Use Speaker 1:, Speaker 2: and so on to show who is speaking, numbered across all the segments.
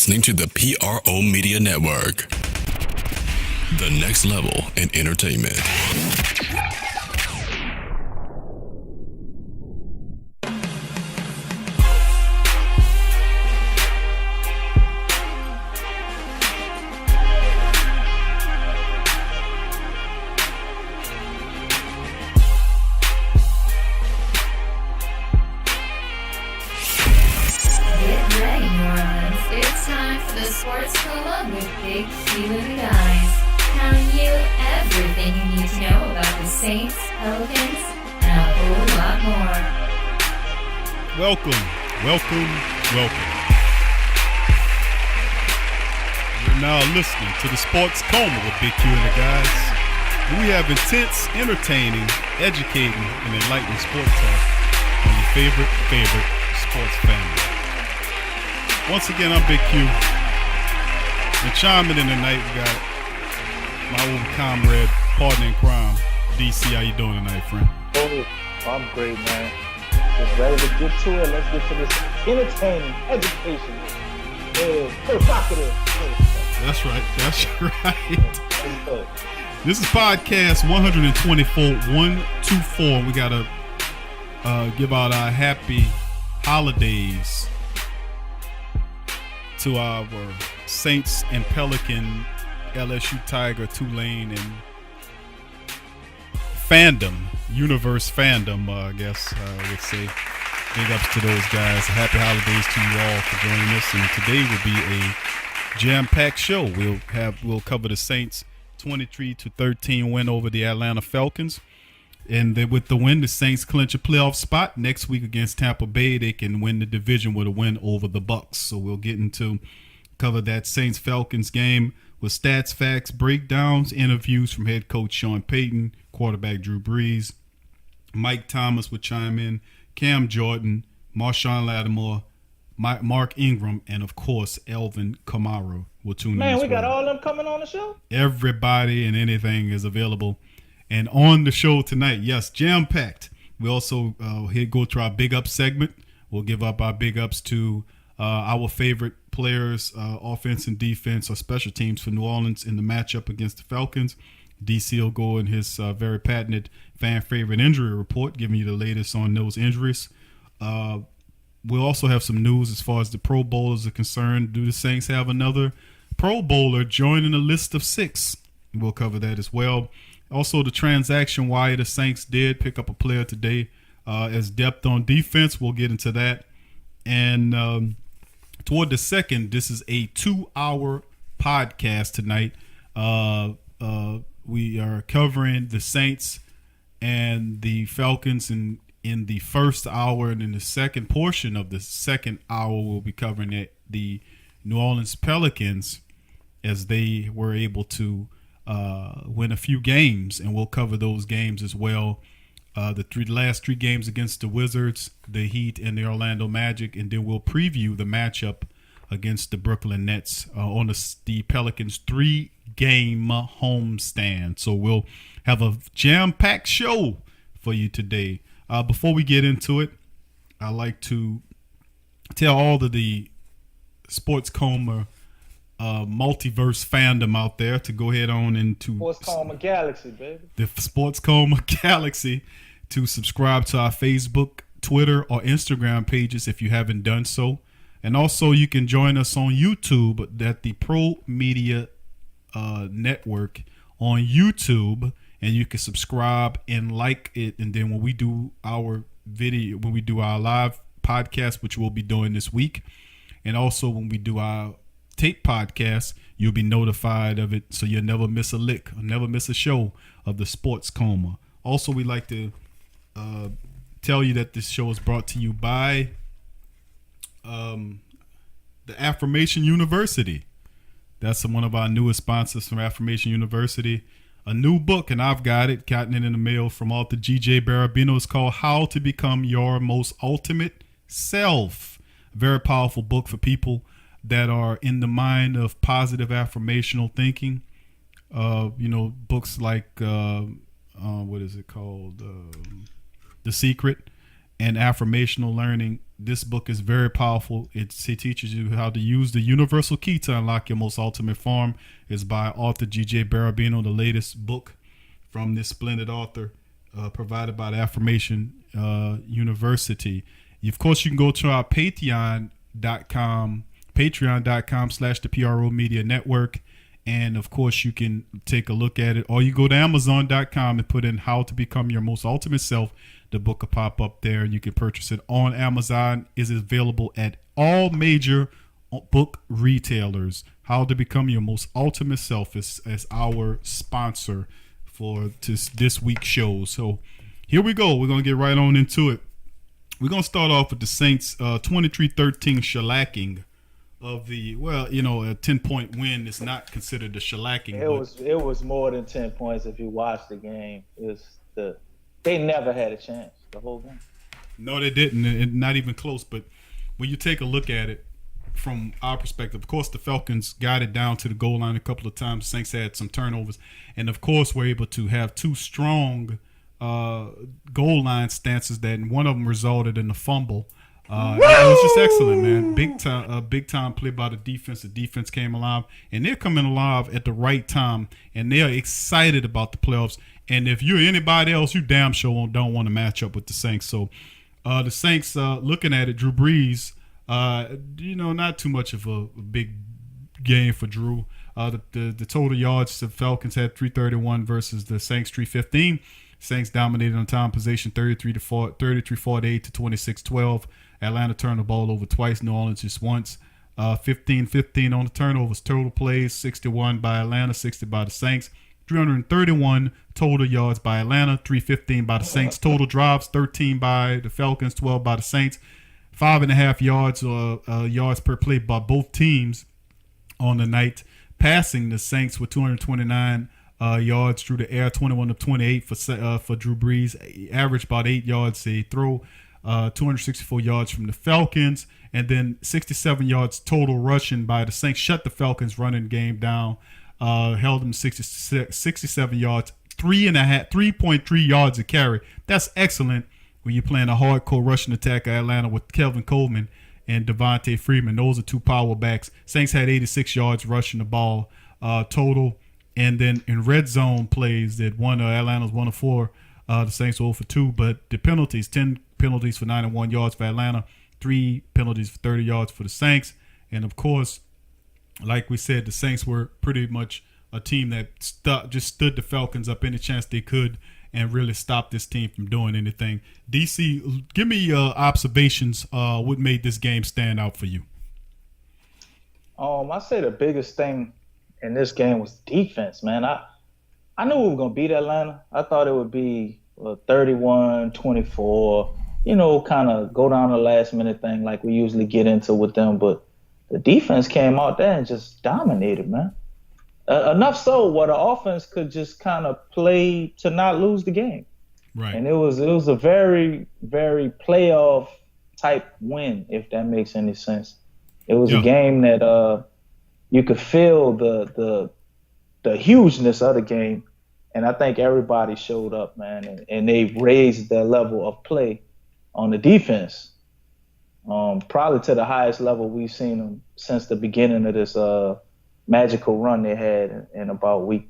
Speaker 1: listening to the PRO Media Network. The next level in entertainment.
Speaker 2: Sports Coma with Big Q and the guys, telling you everything you need to know about the Saints, Pelicans, and a whole lot more.
Speaker 3: Welcome. You're now listening to the Sports Coma with Big Q and the guys. We have intense, entertaining, educating, and enlightening sports talk on your favorite sports family. Once again, I'm Big Q. And chiming in tonight, we got my old comrade, partner in crime, DC. How you doing tonight, friend?
Speaker 4: Oh, I'm great, man. Just ready to get to it. Let's get to this entertaining, education, provocative.
Speaker 3: That's right. This is podcast 124. We got to give out our happy holidays to our Saints and Pelican, LSU Tiger, Tulane, and universe fandom, I guess I would say. Big ups to those guys. Happy holidays to you all for joining us. And today will be a jam-packed show. We'll cover the Saints' 23-13 win over the Atlanta Falcons. And with the win, the Saints clinch a playoff spot. Next week against Tampa Bay, they can win the division with a win over the Bucs. So we'll get into cover that Saints-Falcons game with stats, facts, breakdowns, interviews from head coach Sean Payton, quarterback Dru Brees. Mike Thomas will chime in, Cam Jordan, Marshon Lattimore, Mark Ingram, and, of course, Alvin Kamara will tune in.
Speaker 4: Man, we got all of them coming on the show?
Speaker 3: Everybody and anything is available. And on the show tonight, yes, jam-packed. We also go to our big up segment. We'll give up our big ups to our favorite players, offense and defense, or special teams for New Orleans in the matchup against the Falcons. DC will go in his very patented fan favorite injury report, giving you the latest on those injuries. We'll also have some news as far as the Pro Bowlers are concerned. Do the Saints have another Pro Bowler joining a list of 6? We'll cover that as well. Also, the transaction why the Saints did pick up a player today as depth on defense. We'll get into that. And toward the second, this is a 2-hour podcast tonight. We are covering the Saints and the Falcons in the first hour, and in the second portion of the second hour, we'll be covering the New Orleans Pelicans as they were able to win a few games, and we'll cover those games as well. The last three games against the Wizards, the Heat, and the Orlando Magic, and then we'll preview the matchup against the Brooklyn Nets on the Pelicans' 3-game homestand. So we'll have a jam-packed show for you today. Before we get into it, I'd like to tell all of the Sports Coma multiverse fandom out there to go ahead on into
Speaker 4: Sports Coma Galaxy, baby.
Speaker 3: The Sports Coma Galaxy, to subscribe to our Facebook, Twitter, or Instagram pages if you haven't done so. And also you can join us on YouTube at the Pro Media Network on YouTube, and you can subscribe and like it. And then when we do our live podcast, which we'll be doing this week, and also when we do our tape podcast, you'll be notified of it, so you'll never miss a lick, or never miss a show of the Sports Coma. Also, we'd like to tell you that this show is brought to you by the Affirmation University. That's one of our newest sponsors from Affirmation University. A new book, and I've gotten it in the mail from author G.J. Barabino. It's called How to Become Your Most Ultimate Self. A very powerful book for people that are in the mind of positive affirmational thinking. Books like what is it called? The Secret and Affirmational Learning This book is very powerful. It teaches you how to use the universal key to unlock your most ultimate form. It's by author G.J. Barabino, the latest book from this splendid author, provided by the Affirmation University. Of course, you can go to our patreon.com/the PRO Media Network. And of course, you can take a look at it, or you go to Amazon.com and put in "How to Become Your Most Ultimate Self." The book will pop up there, and you can purchase it on Amazon. It is available at all major book retailers. "How to Become Your Most Ultimate Self" is as our sponsor for this week's show. So here we go. We're gonna get right on into it. We're gonna start off with the Saints' 23-13 shellacking of the, a 10-point win is not considered a shellacking.
Speaker 4: It was more than 10 points if you watch the game. They never had a chance the whole game.
Speaker 3: No, they didn't, and not even close. But when you take a look at it from our perspective, of course, the Falcons got it down to the goal line a couple of times. The Saints had some turnovers, and of course, were able to have two strong goal line stances that one of them resulted in a fumble. It was just excellent, man. Big time play by the defense. The defense came alive, and they're coming alive at the right time, and they're excited about the playoffs. And if you're anybody else, you damn sure don't want to match up with the Saints. So the Saints, looking at it, Dru Brees, not too much of a big game for Dru. The total yards the Falcons had 331 versus the Saints 315. Saints dominated on time possession 33-48 to 26-12. Atlanta turned the ball over twice. New Orleans just once. 15-15 on the turnovers. Total plays 61 by Atlanta, 60 by the Saints. 331 total yards by Atlanta, 315 by the Saints. Total drives 13 by the Falcons, 12 by the Saints. 5.5 yards per play by both teams on the night. Passing the Saints with 229 yards through the air, 21 of 28 for Dru Brees. Averaged about 8 yards a throw. 264 yards from the Falcons, and then 67 yards total rushing by the Saints. Shut the Falcons running game down. Held them 67 yards, 3.3 yards a carry. That's excellent when you're playing a hardcore rushing attack at Atlanta with Kelvin Coleman and Devontae Freeman. Those are two power backs. Saints had 86 yards rushing the ball total. And then in red zone plays that Atlanta's 1 of 4. The Saints were 0 for 2. But the penalties, 10 penalties for 91 yards for Atlanta, 3 penalties for 30 yards for the Saints. And, of course, like we said, the Saints were pretty much a team that just stood the Falcons up any chance they could and really stopped this team from doing anything. DC, give me observations. What made this game stand out for you?
Speaker 4: I say the biggest thing in this game was defense, man. I knew we were going to beat Atlanta. I thought it would be 31-24, kind of go down the last minute thing like we usually get into with them. But the defense came out there and just dominated, man. Enough so where the offense could just kind of play to not lose the game.
Speaker 3: Right.
Speaker 4: And it was a very, very playoff type win, if that makes any sense. It was a game that you could feel the hugeness of the game. And I think everybody showed up, man, and they raised their level of play on the defense, probably to the highest level we've seen them since the beginning of this magical run they had in about week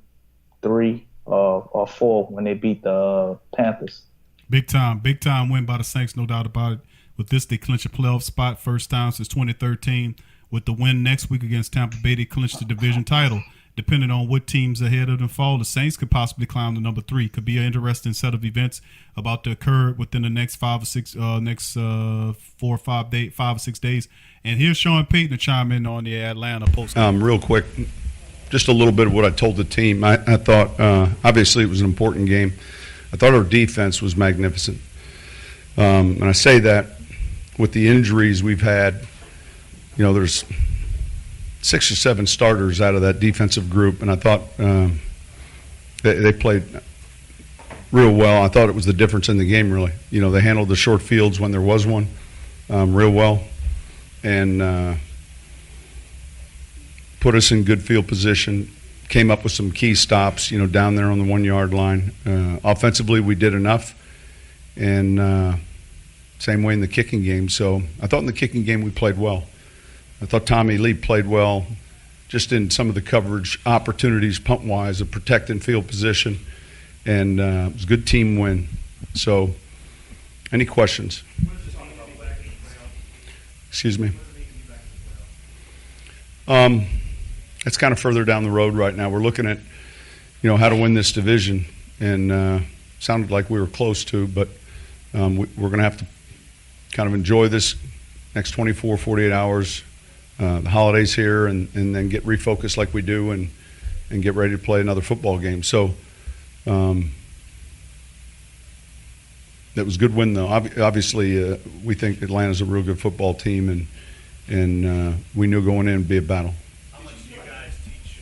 Speaker 4: 3 or 4 when they beat the Panthers.
Speaker 3: Big time win by the Saints, no doubt about it. With this, they clinch a playoff spot first time since 2013. With the win next week against Tampa Bay, they clinch the division title. Depending on what teams ahead of them fall, the Saints could possibly climb to number 3. Could be an interesting set of events about to occur within the next 4 or 5 or 6 days. And here's Sean Payton to chime in on the Atlanta post.
Speaker 5: Real quick, just a little bit of what I told the team. I thought, obviously, it was an important game. I thought our defense was magnificent. And I say that with the injuries we've had. There's 6 or 7 starters out of that defensive group, and I thought they played real well. I thought it was the difference in the game, really. They handled the short fields when there was one real well, and put us in good field position, came up with some key stops, down there on the 1-yard line. Offensively, we did enough, and Same way in the kicking game. So I thought in the kicking game we played well. I thought Tommy Lee played well just in some of the coverage opportunities, punt-wise, of protecting field position. And it was a good team win. So any questions? Excuse me. It's kind of further down the road right now. We're looking at, how to win this division. And sounded like we were close to, but we're going to have to kind of enjoy this next 24, 48 hours, the holidays here, and then get refocused like we do and get ready to play another football game. So that was a good win, though. Obviously, we think Atlanta's a real good football team, and we knew going in it'd be a battle.
Speaker 6: How much do you guys teach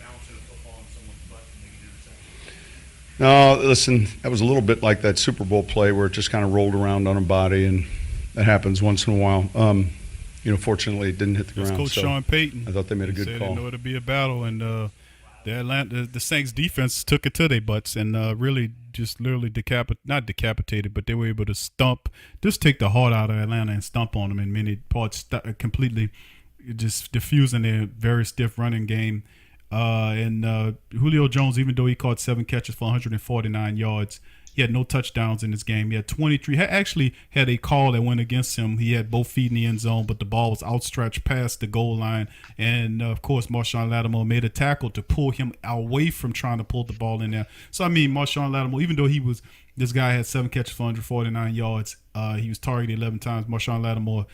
Speaker 6: bouncing a football in someone's butt to make an interception?
Speaker 5: No, listen, that was a little bit like that Super Bowl play where it just kind of rolled around on a body, and that happens once in a while. Fortunately, it didn't hit the ground.
Speaker 3: Coach
Speaker 5: so
Speaker 3: Sean Payton.
Speaker 5: I thought they made a good
Speaker 3: said
Speaker 5: call.
Speaker 3: They know it'd be a battle, and the Saints defense took it to their butts and really just literally not decapitated, but they were able to take the heart out of Atlanta and stomp on them in many parts, completely just diffusing their very stiff running game. And Julio Jones, even though he caught 7 catches for 149 yards, he had no touchdowns in this game. He had 23. He actually had a call that went against him. He had both feet in the end zone, but the ball was outstretched past the goal line. And, of course, Marshon Lattimore made a tackle to pull him away from trying to pull the ball in there. So, Marshon Lattimore, even though this guy had 7 catches for 149 yards, he was targeted 11 times. Marshon Lattimore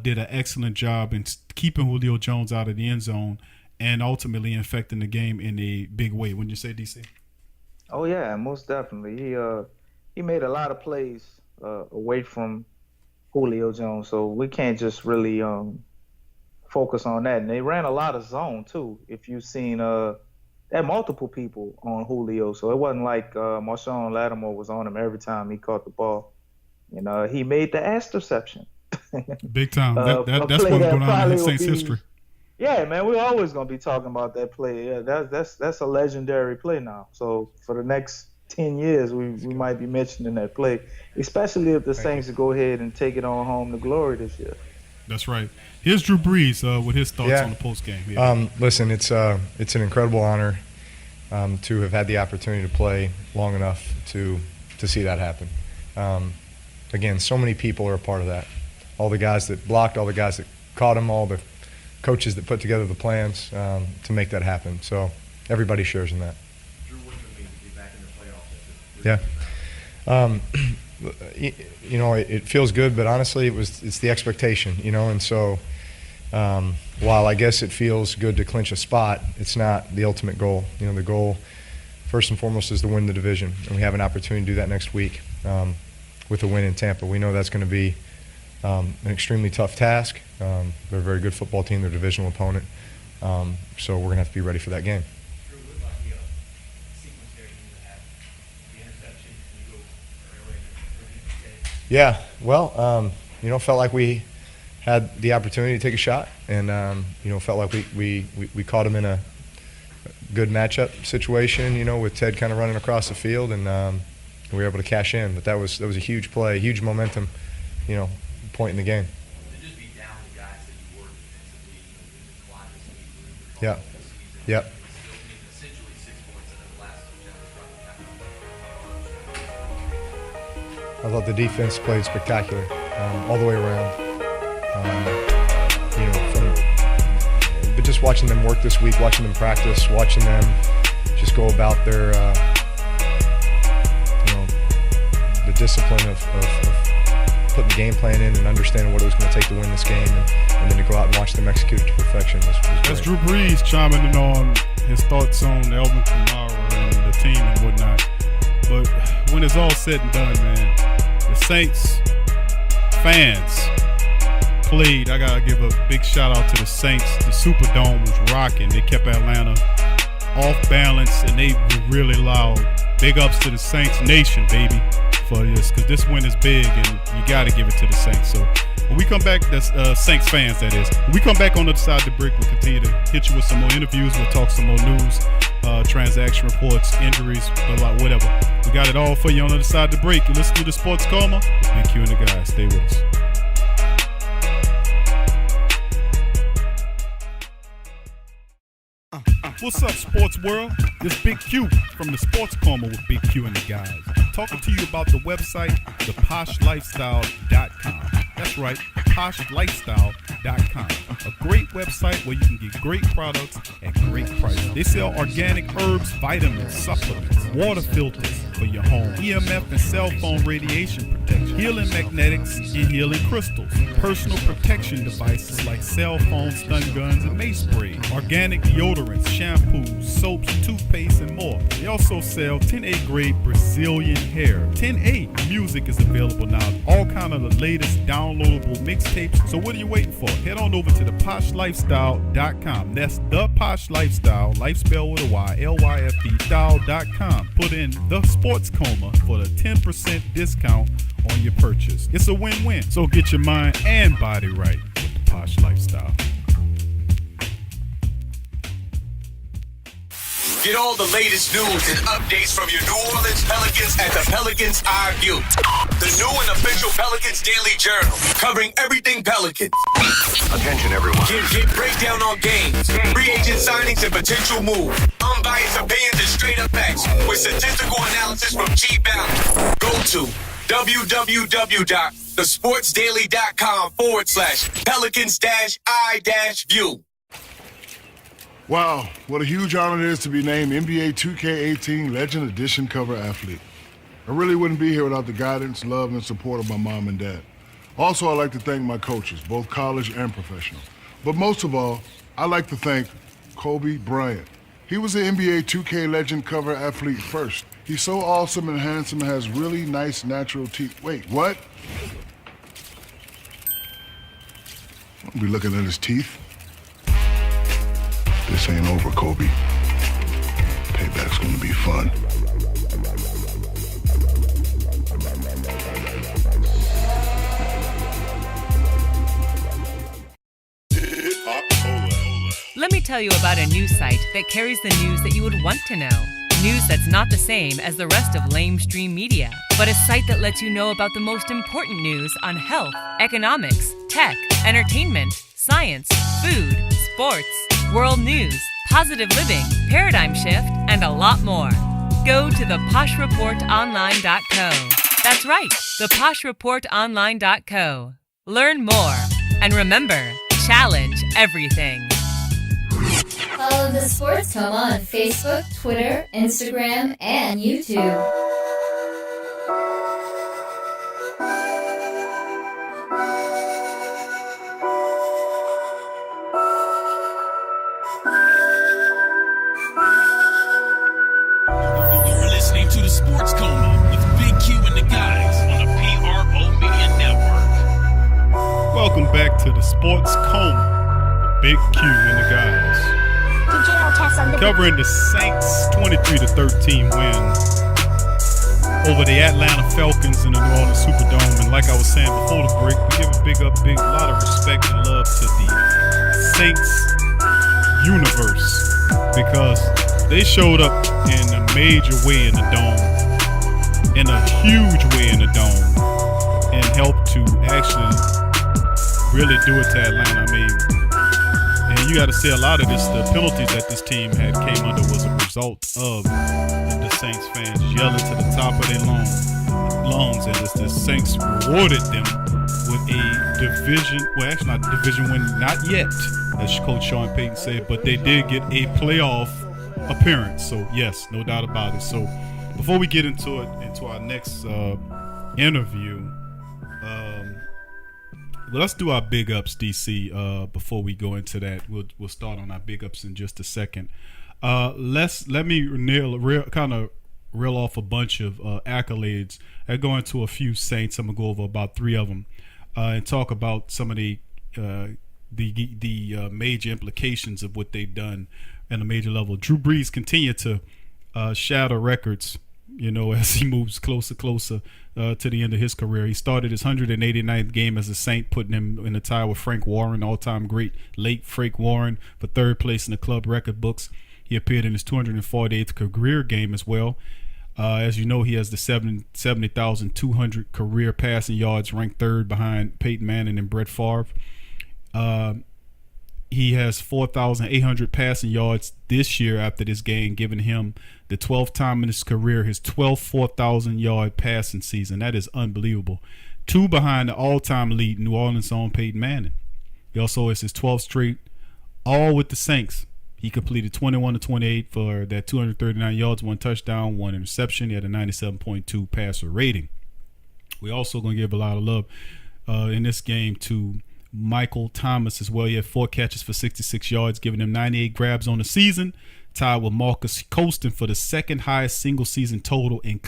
Speaker 3: did an excellent job in keeping Julio Jones out of the end zone and ultimately infecting the game in a big way. Wouldn't you say, DC?
Speaker 4: Oh yeah, most definitely. He made a lot of plays away from Julio Jones, so we can't just really focus on that. And they ran a lot of zone too. If you've seen, they had multiple people on Julio, so it wasn't like Marshon Lattimore was on him every time he caught the ball. And he made the interception.
Speaker 3: Big time. That's what's going on in Saints history.
Speaker 4: Yeah, man, we're always gonna be talking about that play. Yeah, that's a legendary play now. So for the next 10 years, we might be mentioning that play, especially if the Saints go ahead and take it on home to glory this year.
Speaker 3: That's right. Here's Dru Brees with his thoughts on the post game. Yeah.
Speaker 7: Listen, it's an incredible honor to have had the opportunity to play long enough to see that happen. Again, so many people are a part of that. All the guys that blocked, all the guys that caught him, all the coaches that put together the plans to make that happen. So everybody shares in that.
Speaker 6: Dru, what does it mean to be back in the playoffs?
Speaker 7: Yeah. It feels good, but honestly, it's the expectation, and so while I guess it feels good to clinch a spot, it's not the ultimate goal. The goal, first and foremost, is to win the division, and we have an opportunity to do that next week with a win in Tampa. We know that's going to be an extremely tough task. They're a very good football team. They're a divisional opponent. So we're going to have to be ready for that game.
Speaker 6: Dru, what about the sequence there you have? The interception, you go early,
Speaker 7: Yeah, well, felt like we had the opportunity to take a shot, and felt like we caught him in a good matchup situation, with Ted kind of running across the field, and we were able to cash in. But that was a huge play, huge momentum, point in the game.
Speaker 6: To just be down the guys that you were defensively, the decline this week,
Speaker 7: Yeah. Yep.
Speaker 6: still essentially 6 points in the last touchdown.
Speaker 7: I thought the defense played spectacular all the way around. But just watching them work this week, watching them practice, watching them just go about their, the discipline of putting the game plan in and understanding what it was going to take to win this game, and then to go out and watch them execute it to perfection was great.
Speaker 3: That's Dru Brees chiming in on his thoughts on Alvin Kamara and the team and whatnot. But when it's all said and done, man, the Saints fans played. I gotta give a big shout out to the Saints. The Superdome was rocking. They kept Atlanta off balance, and they were really loud. Big ups to the Saints Nation, baby, for this, because this win is big, and you got to give it to the Saints. So when we come back, that's Saints fans, that is. When we come back on the other side of the break, we'll continue to hit you with some more interviews. We'll talk some more news, transaction reports, injuries, whatever. We got it all for you on the other side of the break. You listen to the Sports Coma with Big Q and the guys. Stay with us. What's up, sports world? This Big Q from the Sports Coma with Big Q and the guys. Talking to you about the website, theposhlifestyle.com. That's right, poshlifestyle.com. A great website where you can get great products at great prices. They sell organic herbs, vitamins, supplements, water filters for your home, EMF and cell phone radiation protection, healing magnetics and healing crystals, personal protection devices like cell phones, stun guns, and mace sprays, organic deodorants, shampoos, soaps, toothpaste, and more. They also sell 10A grade Brazilian hair. 10A music is available now. All kind of the latest downloadable mixtapes. So what are you waiting for? Head on over to the poshlifestyle.com. That's the Posh Lifestyle, life spelled with a Y, LYFE style.com. Put in the Sports Coma for the 10% discount on your purchase. It's a win-win. So get your mind and body right with the Posh Lifestyle.
Speaker 8: Get all the latest news and updates from your New Orleans Pelicans at the Pelicans Eye View, the new and official Pelicans Daily Journal, covering everything Pelicans. Attention, everyone. Get breakdown on games, free agent signings, and potential moves. Unbiased opinions and straight up facts with statistical analysis from G Balance. Go to www.thesportsdaily.com/Pelicans-I-View.
Speaker 9: Wow, what a huge honor it is to be named NBA 2K18 Legend Edition cover athlete. I really wouldn't be here without the guidance, love, and support of my mom and dad. Also, I'd like to thank my coaches, both college and professional. But most of all, I'd like to thank Kobe Bryant. He was the NBA 2K Legend cover athlete first. He's so awesome and handsome and has really nice natural teeth. Wait, what? I'll be looking at his teeth. This ain't over, Kobe. Payback's gonna be fun.
Speaker 10: Let me tell you about a news site that carries the news that you would want to know. News that's not the same as the rest of lamestream media, but a site that lets you know about the most important news on health, economics, tech, entertainment, science, food, sports, world news, positive living, paradigm shift, and a lot more. Go to theposhreportonline.co. That's right, theposhreportonline.co. Learn more. And remember, challenge everything.
Speaker 2: Follow the Sports Coma on Facebook, Twitter, Instagram, and YouTube.
Speaker 1: You're listening to the Sports Coma with Big Q and the guys on the PRO Media Network.
Speaker 3: Welcome back to the Sports Coma with Big Q and the guys. Covering the Saints' 23-13 win over the Atlanta Falcons in the New Orleans Superdome. And like I was saying before the break, we give a lot of respect and love to the Saints universe, because they showed up in a major way in the dome, in a huge way in the dome, and helped to actually really do it to Atlanta. I mean, and you got to say a lot of this, the penalties that this team had came under was a result of the Saints fans yelling to the top of their lungs, and the Saints rewarded them with a not division win, not yet, as Coach Sean Payton said, but they did get a playoff appearance. So yes, no doubt about it. So before we get into our next interview, well, let's do our big ups, DC. Before we go into that, we'll start on our big ups in just a second. Let me reel off a bunch of accolades. I go into a few Saints. I'm gonna go over about 3 of them and talk about some of the major implications of what they've done at a major level. Dru Brees continued to shatter records, as he moves closer to the end of his career. He started his 189th game as a Saint, putting him in a tie with Frank Warren, all-time great late Frank Warren, for 3rd place in the club record books. He appeared in his 248th career game as well. As you know, he has the 70,200 career passing yards, ranked third behind Peyton Manning and Brett Favre. He has 4,800 passing yards this year after this game, giving him the 12th time in his career, his 12th 4,000-yard passing season. That is unbelievable. 2 behind the all-time lead, New Orleans' own Peyton Manning. He also has his 12th straight, all with the Saints. He completed 21 to 28 for that 239 yards, 1 touchdown, 1 interception. He had a 97.2 passer rating. We're also going to give a lot of love in this game to Michael Thomas as well. He had 4 catches for 66 yards, giving him 98 grabs on the season, tied with Marcus Colston for the second highest single season total in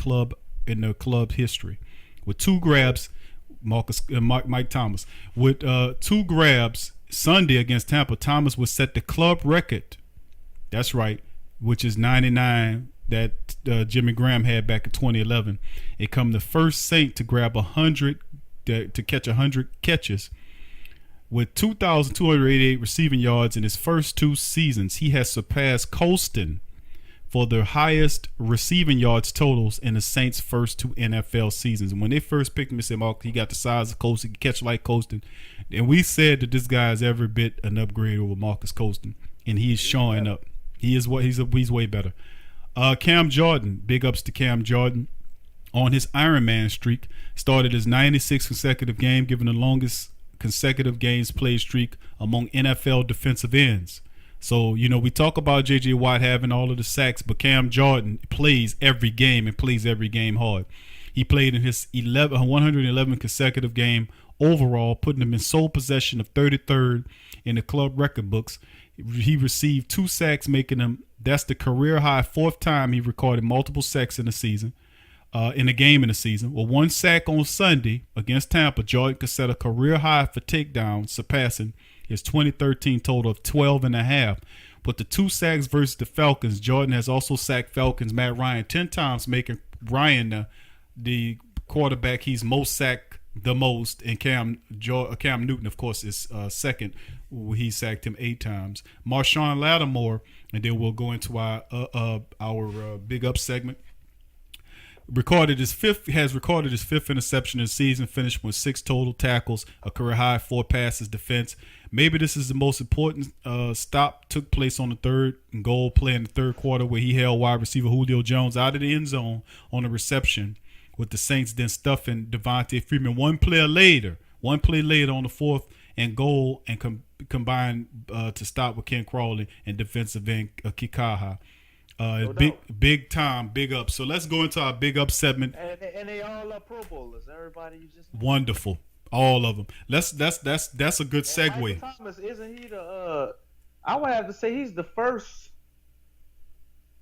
Speaker 3: their club history. With 2 grabs, Mike Thomas. With 2 grabs Sunday against Tampa, Thomas would set the club record. That's right, which is 99 that Jimmy Graham had back in 2011. It come the first Saint to grab 100 to catch 100 catches. With 2,288 receiving yards in his first 2 seasons, he has surpassed Colston for the highest receiving yards totals in the Saints' first 2 NFL seasons. And when they first picked him, they said, "Mark, he got the size of Colston, he can catch like Colston." And we said that this guy is every bit an upgrade over Marcus Colston, and he's showing up. He's way better. Cam Jordan, big ups to Cam Jordan. On his Iron Man streak, started his 96th consecutive game, giving the longest consecutive games played streak among NFL defensive ends. So, we talk about J.J. Watt having all of the sacks, but Cam Jordan plays every game and plays every game hard. He played in his 111 consecutive game overall, putting him in sole possession of 33rd in the club record books. He received 2 sacks, making him, that's the career high 4th time he recorded multiple sacks in a season. In a game in the season. Well, 1 sack on Sunday against Tampa, Jordan could set a career high for takedowns, surpassing his 2013 total of 12.5. But the 2 sacks versus the Falcons, Jordan has also sacked Falcons Matt Ryan 10 times, making Ryan the quarterback he's most sacked the most, and Cam Newton, of course, is second. He sacked him 8 times. Marshon Lattimore, and then we'll go into our big up segment. Has recorded his 5th interception of the season, finished with 6 total tackles, a career high 4 passes defense. Maybe this is the most important stop took place on the 3rd and goal play in the 3rd quarter, where he held wide receiver Julio Jones out of the end zone on a reception, with the Saints then stuffing Devontae Freeman one play later on the 4th and goal, and combined to stop with Ken Crawley and defensive end Kikaha. Big time, big up. So let's go into our big up segment.
Speaker 4: And they all are Pro Bowlers. Everybody you just
Speaker 3: wonderful, all of them. That's a good segue.
Speaker 4: Michael Thomas, isn't he the? I would have to say he's the first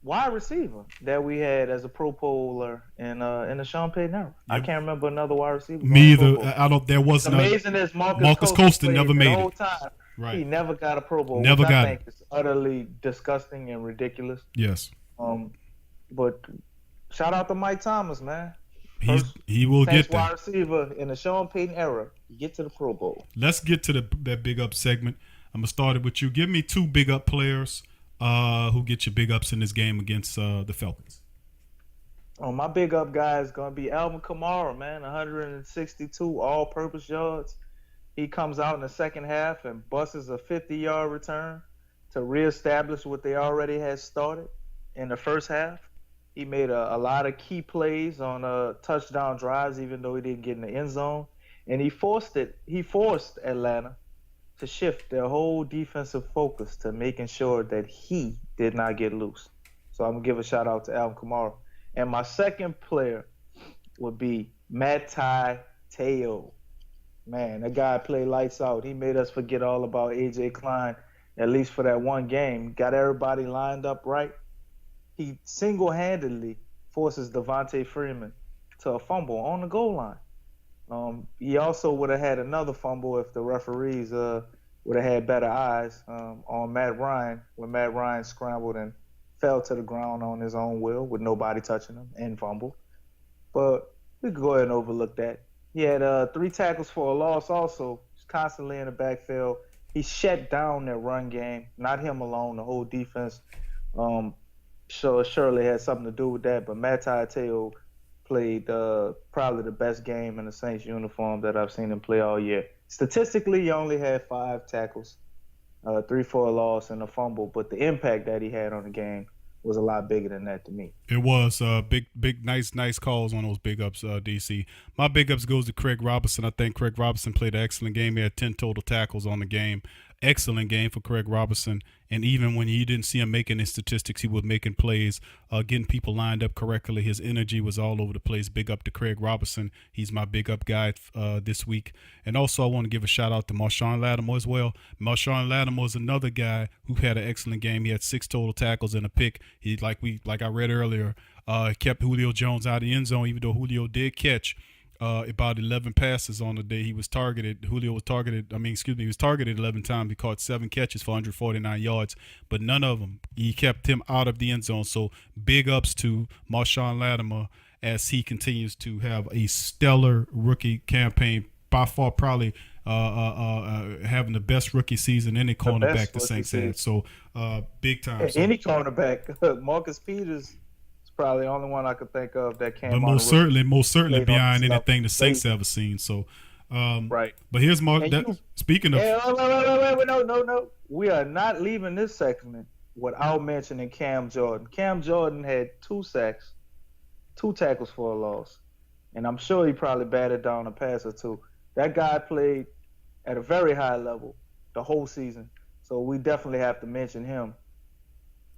Speaker 4: wide receiver that we had as a Pro Bowler in the Sean Payton era. Yep. I can't remember another wide receiver.
Speaker 3: Me either. I don't. There was none.
Speaker 4: Amazing as
Speaker 3: Marcus Colston never made
Speaker 4: the whole
Speaker 3: it.
Speaker 4: Time.
Speaker 3: Right.
Speaker 4: He never got a Pro Bowl.
Speaker 3: Never
Speaker 4: which
Speaker 3: got
Speaker 4: I think it's utterly disgusting and ridiculous.
Speaker 3: Yes.
Speaker 4: But shout out to Mike Thomas, man.
Speaker 3: He will get there.
Speaker 4: Wide receiver in the Sean Payton era. You get to the Pro Bowl.
Speaker 3: Let's get to that big up segment. I'm gonna start it with you. Give me 2 big up players who get your big ups in this game against the Falcons.
Speaker 4: My big up guy is gonna be Alvin Kamara, man. 162 all-purpose yards. He comes out in the second half and busts a 50-yard return to reestablish what they already had started in the first half. He made a lot of key plays on touchdown drives, even though he didn't get in the end zone. And he forced Atlanta to shift their whole defensive focus to making sure that he did not get loose. So I'm going to give a shout-out to Alvin Kamara. And my second player would be Matty Teo. Man, that guy played lights out. He made us forget all about A.J. Klein, at least for that one game. Got everybody lined up right. He single-handedly forces Devontae Freeman to a fumble on the goal line. He also would have had another fumble if the referees would have had better eyes on Matt Ryan, when Matt Ryan scrambled and fell to the ground on his own will with nobody touching him and fumbled. But we could go ahead and overlook that. He had 3 tackles for a loss also, constantly in the backfield. He shut down their run game, not him alone, the whole defense. surely had something to do with that. But Matt Tayo played probably the best game in the Saints uniform that I've seen him play all year. Statistically, he only had 5 tackles, 3 for a loss, and a fumble. But the impact that he had on the game was a lot bigger than that to me.
Speaker 3: It was big, nice calls on those big ups, DC. My big ups goes to Craig Robinson. I think Craig Robinson played an excellent game. He had 10 total tackles on the game. Excellent game for Craig Robinson. And even when you didn't see him making his statistics, he was making plays, getting people lined up correctly. His energy was all over the place. Big up to Craig Robinson. He's my big up guy this week. And also I want to give a shout out to Marshon Lattimore as well. Marshon Lattimore is another guy who had an excellent game. He had 6 total tackles and a pick. He like I read earlier, kept Julio Jones out of the end zone, even though Julio did catch about 11 passes on the day he was targeted. He was targeted 11 times. He caught 7 catches for 149 yards, but none of them, he kept him out of the end zone. So big ups to Marshon Lattimore as he continues to have a stellar rookie campaign. By far, probably having the best rookie season any cornerback the Saints had. So big time.
Speaker 4: Any cornerback. Marcus Peters probably the only one I could think of that came.
Speaker 3: But most certainly beyond anything the Saints ever seen. So,
Speaker 4: right.
Speaker 3: But here's Mark. Speaking of,
Speaker 4: wait, no, we are not leaving this segment without mentioning Cam Jordan. Cam Jordan had 2 sacks, 2 tackles for a loss, and I'm sure he probably batted down a pass or 2. That guy played at a very high level the whole season, so we definitely have to mention him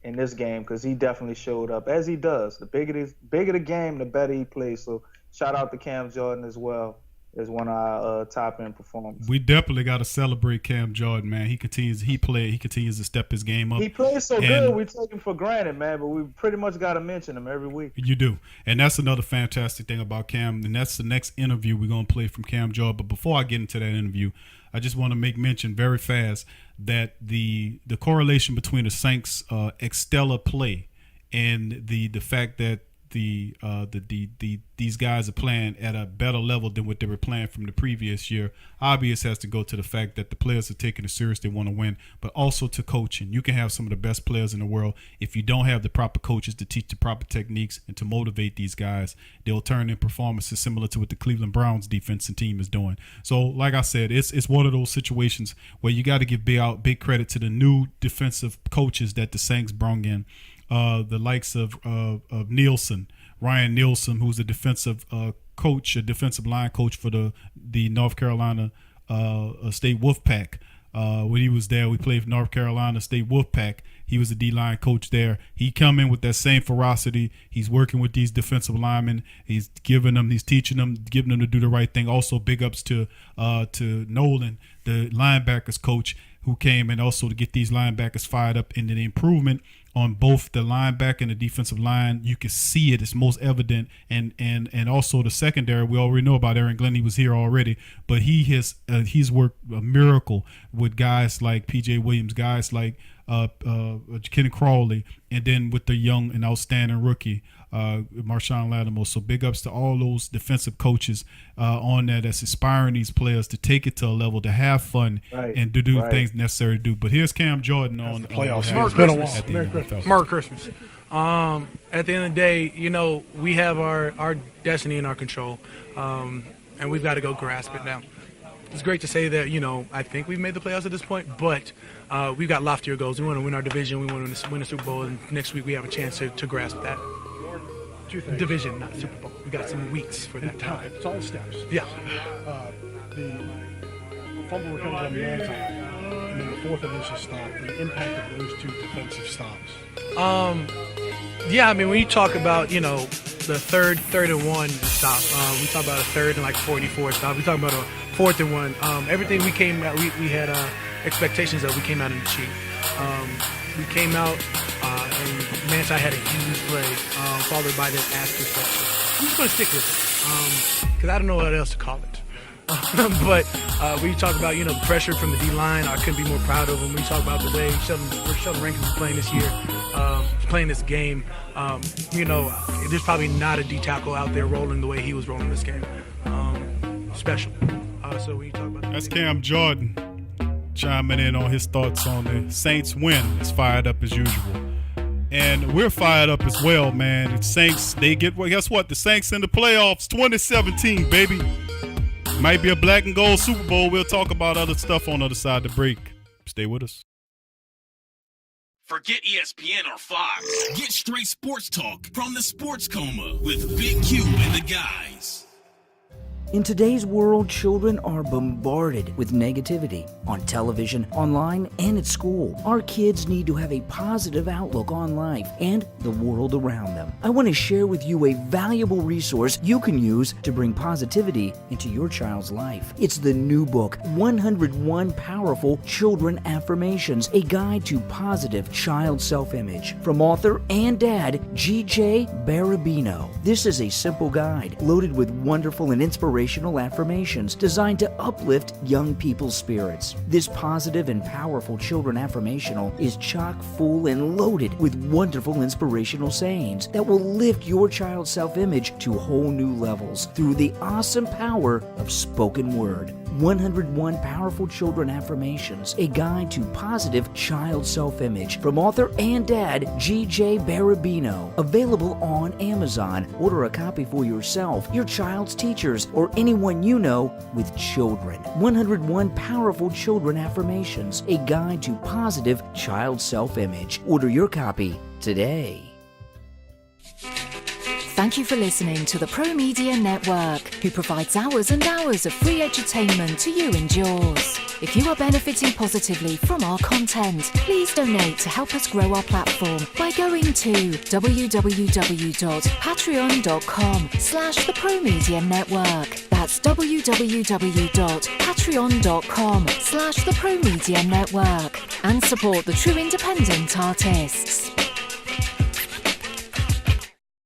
Speaker 4: in this game because he definitely showed up, as he does. The bigger the game, the better he plays. So shout out to Cam Jordan as well as one of our top end performers.
Speaker 3: We definitely got to celebrate Cam Jordan, man. He continues to step his game up.
Speaker 4: He plays so good, we take him for granted, man. But we pretty much got to mention him every week.
Speaker 3: You do, and that's another fantastic thing about Cam. And that's the next interview we're gonna play from Cam Jordan. But before I get into that interview, I just want to make mention very fast that the correlation between the Saints' stellar play and the fact that these guys are playing at a better level than what they were playing from the previous year, obvious has to go to the fact that the players are taking it serious, they want to win, but also to coaching. You can have some of the best players in the world. If you don't have the proper coaches to teach the proper techniques and to motivate these guys, they'll turn in performances similar to what the Cleveland Browns defense and team is doing. So like I said, it's one of those situations where you got to give big credit to the new defensive coaches that the Saints brought in. The likes of Nielsen, Ryan Nielsen, who's a defensive coach, a defensive line coach for the North Carolina State Wolfpack. When he was there, we played for North Carolina State Wolfpack. He was a D-line coach there. He come in with that same ferocity. He's working with these defensive linemen. He's teaching them, giving them to do the right thing. Also, big ups to Nolan, the linebackers coach, who came and also to get these linebackers fired up. And the improvement on both the linebacker and the defensive line, you can see it. It's most evident. And also the secondary, we already know about Aaron Glenn. He was here already, but he's worked a miracle with guys like P.J. Williams, guys like Kenny Crawley, and then with the young and outstanding rookie Marshon Lattimore. So big ups to all those defensive coaches on that's inspiring these players to take it to a level, to have fun, and to do things necessary to do. But here's Cam Jordan on
Speaker 11: playoffs.
Speaker 3: Merry Christmas.
Speaker 11: At the end of the day, we have our destiny in our control, and we've got to go grasp it now. It's great to say that, I think we've made the playoffs at this point, but we've got loftier goals. We want to win our division. We want to win the Super Bowl, and next week we have a chance to grasp that. Division, not Super Bowl. We got some weeks for that time.
Speaker 6: It's all steps.
Speaker 11: Yeah.
Speaker 6: The fumble recovery on the end time, and then the 4th initial stop, the impact of those 2 defensive stops.
Speaker 11: Yeah, I mean, when you talk about, the third and 1 stop, we talk about a 3rd and 44 stop. We talk about a 4th and 1. Everything we came out, we had expectations that we came out in the cheat. We came out and Manti had a huge play, followed by this asterisk. I'm just going to stick with it because I don't know what else to call it. But when you talk about, pressure from the D-line, I couldn't be more proud of him. When you talk about the way Sheldon Rankins is playing this year, playing this game, there's probably not a D-tackle out there rolling the way he was rolling this game. Special. So when you talk about
Speaker 3: that's Cam Jordan chiming in on his thoughts on the Saints win. It's fired up as usual. And we're fired up as well, man. The Saints, guess what? The Saints in the playoffs 2017, baby. Might be a black and gold Super Bowl. We'll talk about other stuff on the other side of the break. Stay with us.
Speaker 1: Forget ESPN or Fox. Get straight sports talk from the Sports Coma with Big Q and the guys.
Speaker 12: In today's world, children are bombarded with negativity on television, online, and at school. Our kids need to have a positive outlook on life and the world around them. I want to share with you a valuable resource you can use to bring positivity into your child's life. It's the new book, 101 Powerful Children Affirmations, a guide to positive child self-image, from author and dad, G.J. Barabino. This is a simple guide loaded with wonderful and inspirational affirmations designed to uplift young people's spirits. This positive and powerful children affirmational is chock full and loaded with wonderful inspirational sayings that will lift your child's self-image to whole new levels through the awesome power of spoken word. 101 Powerful Children Affirmations, a guide to positive child self-image, from author and dad G.J. Barabino. Available on Amazon. Order a copy for yourself, your child's teachers, or anyone you know with children. 101 Powerful Children Affirmations, a guide to positive child self-image. Order your copy today.
Speaker 13: Thank you for listening to the Pro Media Network, who provides hours and hours of free entertainment to you and yours. If you are benefiting positively from our content, please donate to help us grow our platform by going to www.patreon.com/the Pro Media Network. That's www.patreon.com/the Pro Media Network, and support the true independent artists.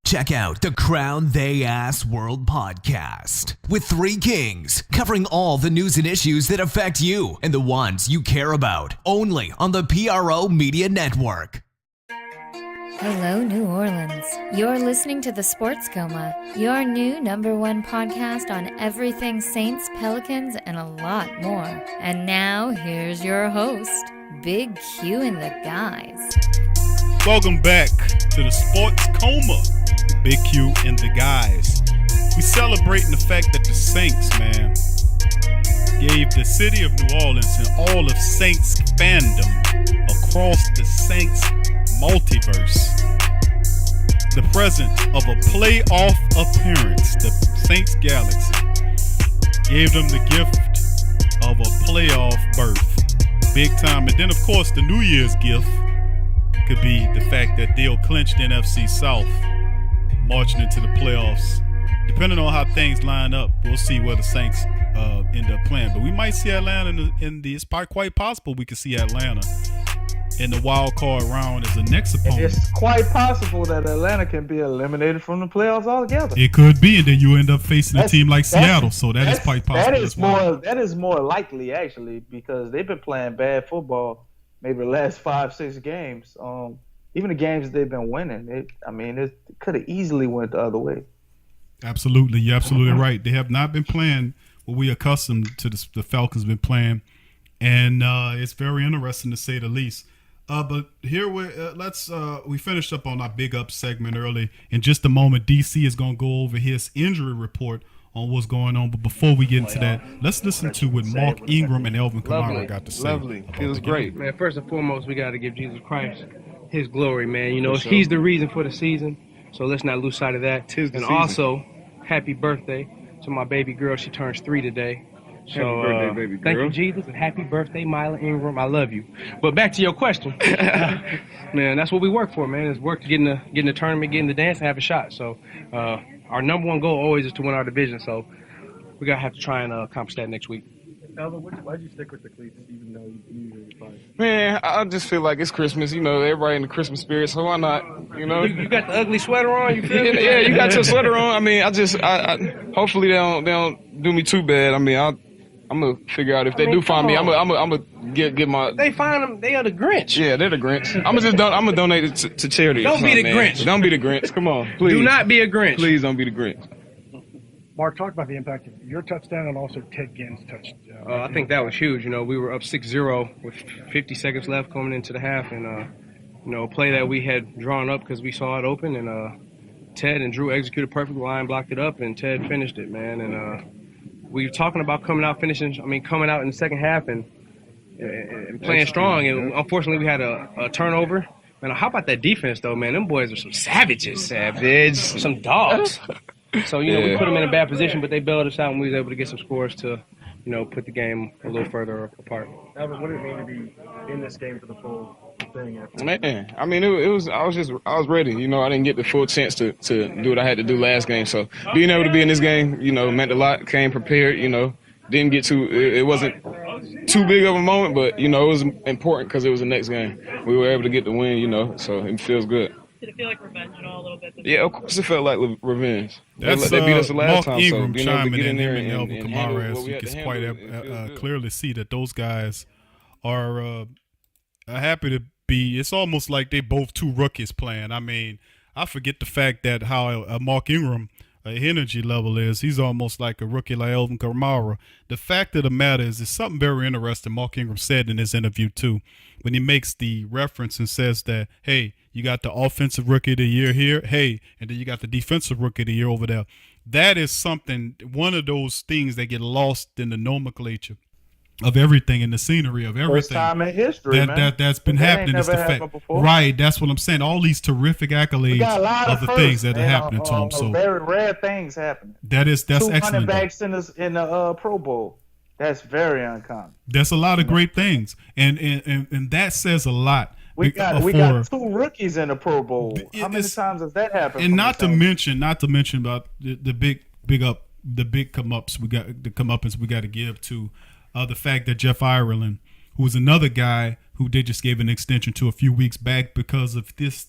Speaker 14: Check out the Crown They Ass World podcast with three kings covering all the news and issues that affect you and the ones you care about, only on the PRO Media Network.
Speaker 2: Hello, New Orleans. You're listening to the Sports Coma, your new #1 podcast on everything Saints, Pelicans, and a lot more. And now, here's your host, Big Q and the guys.
Speaker 3: Welcome back to the Sports Coma. Big Q and the guys. We celebrating the fact that the Saints, man, gave the city of New Orleans and all of Saints fandom across the Saints multiverse the present of a playoff appearance. The Saints Galaxy gave them the gift of a playoff berth. Big time. And then, of course, the New Year's gift could be the fact that they'll clinch the NFC South, marching into the playoffs. Depending on how things line up, we'll see where the Saints end up playing. But we might see Atlanta it's quite possible we could see Atlanta in the wild card round as the next opponent.
Speaker 4: It's quite possible that Atlanta can be eliminated from the playoffs altogether.
Speaker 3: It could be, and then you end up facing a team like Seattle. So that is quite possible.
Speaker 4: That is more likely, actually, because they've been playing bad football maybe the last 5-6 games. Even the games they've been winning, it could have easily went the other way.
Speaker 3: Absolutely. You're absolutely right. They have not been playing what we accustomed to the Falcons been playing, and it's very interesting to say the least. But here we finished up on our big up segment early. In just a moment, DC is going to go over his injury report on what's going on. But before we get into that, let's listen to what Mark Ingram and Alvin Kamara got to say.
Speaker 15: Lovely. Feels great. Man, first and foremost, we got to give Jesus Christ his glory, man. You know, he's the reason for the season, so let's not lose sight of that. And also, happy birthday to my baby girl. She turns 3 today. So,
Speaker 16: happy birthday, baby girl.
Speaker 15: Thank you, Jesus, and happy birthday, Myla Ingram. I love you. But back to your question. Man, that's what we work for, man, is work to get in the tournament, get in the dance, and have a shot. So our number one goal always is to win our division. So we're going to have to try and accomplish that next week.
Speaker 16: Alvin, why'd you stick with the cleats even though you knew you were fine?
Speaker 17: Man, I just feel like it's Christmas. You know, everybody in the Christmas spirit, so why not? You know,
Speaker 15: you got the ugly sweater on. You feel
Speaker 17: yeah, you got your sweater on. I mean, I hopefully they don't do me too bad. I mean, I'm gonna figure out if they do find me. I'm gonna get my.
Speaker 15: They find them. They are the Grinch.
Speaker 17: Yeah, they're the Grinch. I'm gonna donate it to charity.
Speaker 15: Don't be the Grinch.
Speaker 17: Don't be the Grinch. Come on, please.
Speaker 15: Do not be a Grinch.
Speaker 17: Please don't be the Grinch.
Speaker 6: Mark, talk about the impact of your touchdown and also Ted Ginn's touchdown.
Speaker 15: I think that was huge. You know, we were up 6-0 with 50 seconds left coming into the half, and a play that we had drawn up because we saw it open, and Ted and Dru executed perfect. Line blocked it up, and Ted finished it, man. And we were talking about coming out in the second half and playing strong. And unfortunately, we had a turnover. Man, how about that defense, though, man? Them boys are some savages. Some dogs. So, we put them in a bad position, but they bailed us out, and we was able to get some scores to, put the game a little further apart.
Speaker 16: Alvin, what did it mean to be in this game for the full thing?
Speaker 17: Man, I mean, I was ready. I didn't get the full chance to do what I had to do last game. So being able to be in this game, meant a lot. Came prepared, didn't get it wasn't too big of a moment, but, it was important because it was the next game. We were able to get the win, so it feels good.
Speaker 18: Did it feel like revenge at all a little bit?
Speaker 17: Yeah, of course it felt like revenge.
Speaker 3: They beat us the last time. Ingram so chiming in there and Alvin Kamara, as you can quite clearly see that those guys are happy to be. It's almost like they both two rookies playing. I mean, I forget the fact that how Mark Ingram energy level is. He's almost like a rookie like Alvin Kamara. The fact of the matter is, it's something very interesting Mark Ingram said in his interview too, when he makes the reference and says that, hey, you got the offensive rookie of the year here, hey, and then you got the defensive rookie of the year over there. That is something, one of those things that get lost in the nomenclature of everything, in the scenery of everything.
Speaker 4: First time in history,
Speaker 3: that's been happening. It's the fact, right? That's what I'm saying. All these terrific accolades of the things that are happening to him. So
Speaker 4: very rare things happening.
Speaker 3: That's excellent.
Speaker 4: 200 backs in the Pro Bowl. That's very uncommon.
Speaker 3: That's a lot of great things, and that says a lot.
Speaker 4: We got two rookies in the Pro Bowl. How many times has that happened?
Speaker 3: And not to mention about the big come-ups we got, the comeuppance we got to give to the fact that Jeff Ireland, who was another guy who they just gave an extension to a few weeks back because of this.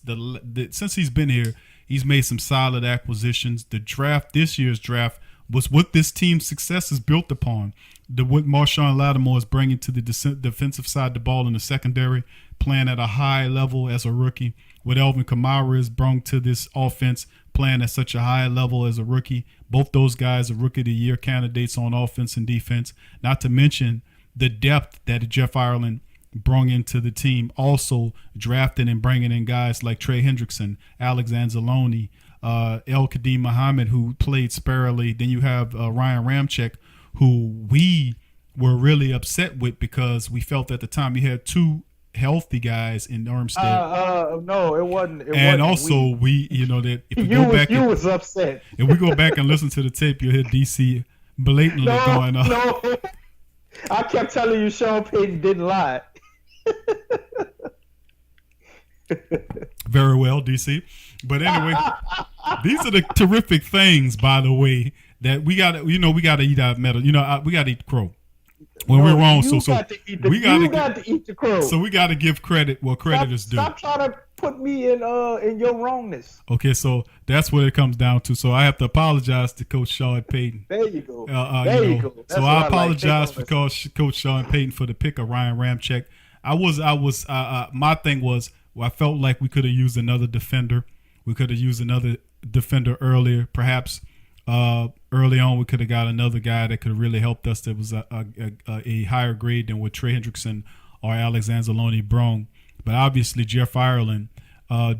Speaker 3: Since he's been here, he's made some solid acquisitions. This year's draft was what this team's success is built upon. What Marshon Lattimore is bringing to the defensive side of the ball in the secondary, playing at a high level as a rookie. What Alvin Kamara has brought to this offense, playing at such a high level as a rookie. Both those guys are Rookie of the Year candidates on offense and defense. Not to mention the depth that Jeff Ireland brought into the team. Also drafting and bringing in guys like Trey Hendrickson, Alex Anzalone, El Kadim Muhammad, who played sparingly. Then you have Ryan Ramczyk, who we were really upset with because we felt at the time he had two healthy guys in Armstead.
Speaker 4: No, it wasn't.
Speaker 3: And also, that if
Speaker 4: you was upset.
Speaker 3: If we go back and listen to the tape, you'll hear DC blatantly going on.
Speaker 4: No, I kept telling you Sean Payton didn't lie.
Speaker 3: Very well, DC. But anyway, these are the terrific things, by the way, that we got to eat our metal. We got to eat crow. When we're wrong, we got to
Speaker 4: eat the crow.
Speaker 3: So we got to give credit where credit is due.
Speaker 4: Stop trying to put me in your wrongness.
Speaker 3: Okay, so that's what it comes down to. So I have to apologize to Coach Sean Payton.
Speaker 4: There you go.
Speaker 3: You go. So I apologize for Coach Sean Payton for the pick of Ryan Ramczyk. My thing was, I felt like we could have used another defender. We could have used another defender earlier, perhaps. Early on, we could have got another guy that could have really helped us. That was a higher grade than what Trey Hendrickson or Alex Anzalone brought. But obviously, Jeff Ireland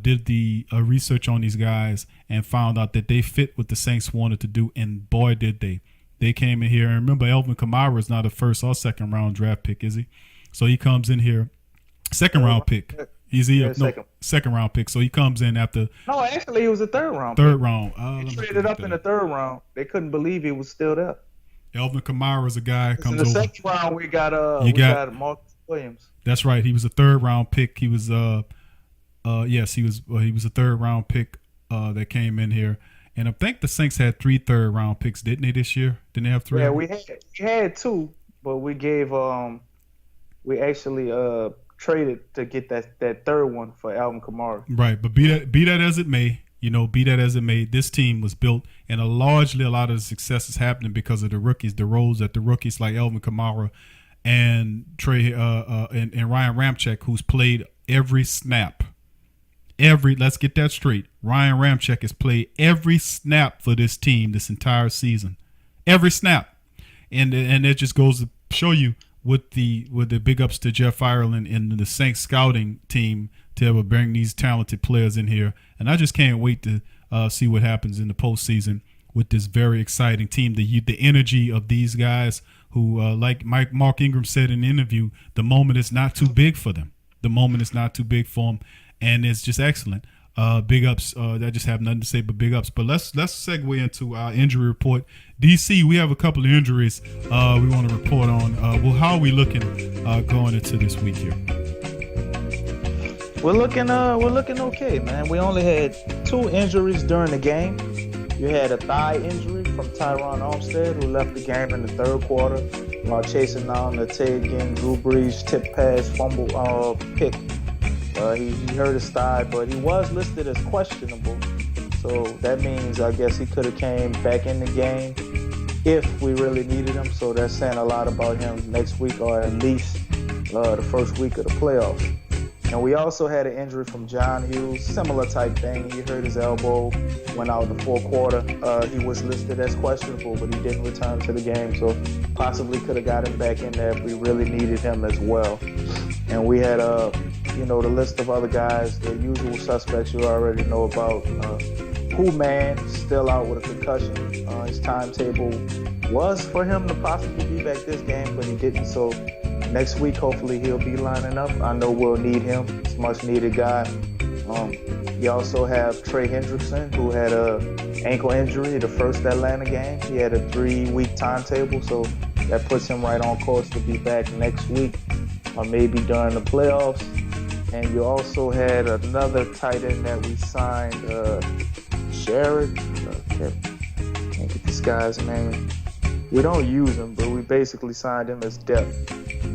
Speaker 3: did the research on these guys and found out that they fit what the Saints wanted to do. And boy, did they! They came in here. And remember, Alvin Kamara is not a first or second round draft pick, is he? So he comes in here, second round pick. Second round pick. So he comes in after.
Speaker 4: No, actually, he was a third round. He traded up in the third round. They couldn't believe he was still there.
Speaker 3: Alvin Kamara is a guy comes
Speaker 4: in the
Speaker 3: over.
Speaker 4: second round, we got Marcus Williams.
Speaker 3: That's right. He was a third round pick. He was he was a third round pick that came in here. And I think the Saints had 3 third round picks, didn't they, this year? Didn't they have 3?
Speaker 4: Yeah, we had 2, but we gave we actually traded to get that third one for Alvin Kamara.
Speaker 3: Right, but be that as it may, this team was built, and largely a lot of the success is happening because of the rookies, the roles that the rookies like Alvin Kamara and Trey and Ryan Ramczyk, who's played every snap. Let's get that straight. Ryan Ramczyk has played every snap for this team this entire season, every snap, and it just goes to show you with the big ups to Jeff Ireland and the Saints scouting team to ever bring these talented players in here. And I just can't wait to see what happens in the postseason with this very exciting team. The energy of these guys who, like Mark Ingram said in the interview, the moment is not too big for them. The moment is not too big for them, and it's just excellent. Big ups. I just have nothing to say but big ups. But let's segue into our injury report. DC, we have a couple of injuries we want to report on. How are we looking going into this week here?
Speaker 4: We're looking okay, man. We only had 2 injuries during the game. You had a thigh injury from Tyron Armstead, who left the game in the 3rd quarter while chasing down the Dru Brees tip pass fumble pick. He hurt his thigh, but he was listed as questionable. So that means I guess he could have came back in the game if we really needed him. So that's saying a lot about him next week, or at least the first week of the playoffs. And we also had an injury from John Hughes, similar type thing. He hurt his elbow, went out the 4th quarter. He was listed as questionable, but he didn't return to the game. So possibly could have got him back in there if we really needed him as well. And we had the list of other guys, the usual suspects you already know about. Man still out with a concussion. His timetable was for him to possibly be back this game, but he didn't. So next week, hopefully he'll be lining up. I know we'll need him. He's a much needed guy. You also have Trey Hendrickson, who had an ankle injury the first Atlanta game. He had a 3-week timetable, so that puts him right on course to be back next week, or maybe during the playoffs. And you also had another tight end that we signed, Jared. Can't get this guy's name. We don't use him, but we basically signed him as depth.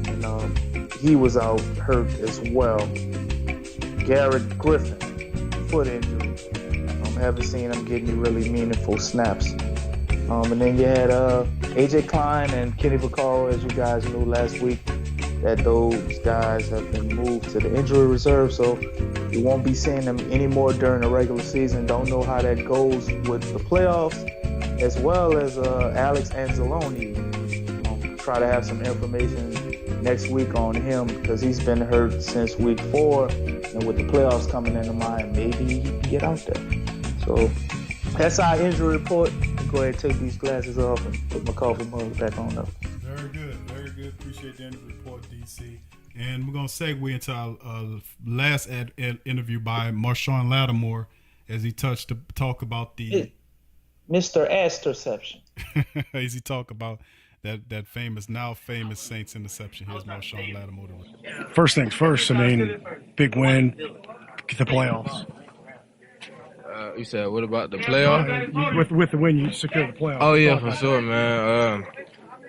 Speaker 4: And he was out hurt as well. Garrett Griffin, foot injury. Haven't seen him get any really meaningful snaps. And then you had AJ Klein and Kenny Vaccaro, as you guys knew last week, that those guys have been moved to the injury reserve, so you won't be seeing them anymore during the regular season. Don't know how that goes with the playoffs, as well as Alex Anzalone. Try to have some information next week on him, because he's been hurt since week 4, and with the playoffs coming into mind, maybe he can get out there. So that's our injury report. Go ahead and take these glasses off and put my coffee mug back on up.
Speaker 3: Very good, very good. Appreciate the injury report, DC. And we're going to segue into our last interview by Marshon Lattimore, as he talk about the
Speaker 4: Mr. Asterception.
Speaker 3: As he talk about that now famous Saints interception. Here's Marshon Lattimore.
Speaker 6: First things first. I mean, big win, get the playoffs.
Speaker 17: You said, what about the playoff?
Speaker 6: With the win, you secured the playoffs.
Speaker 17: Oh yeah, for sure, man.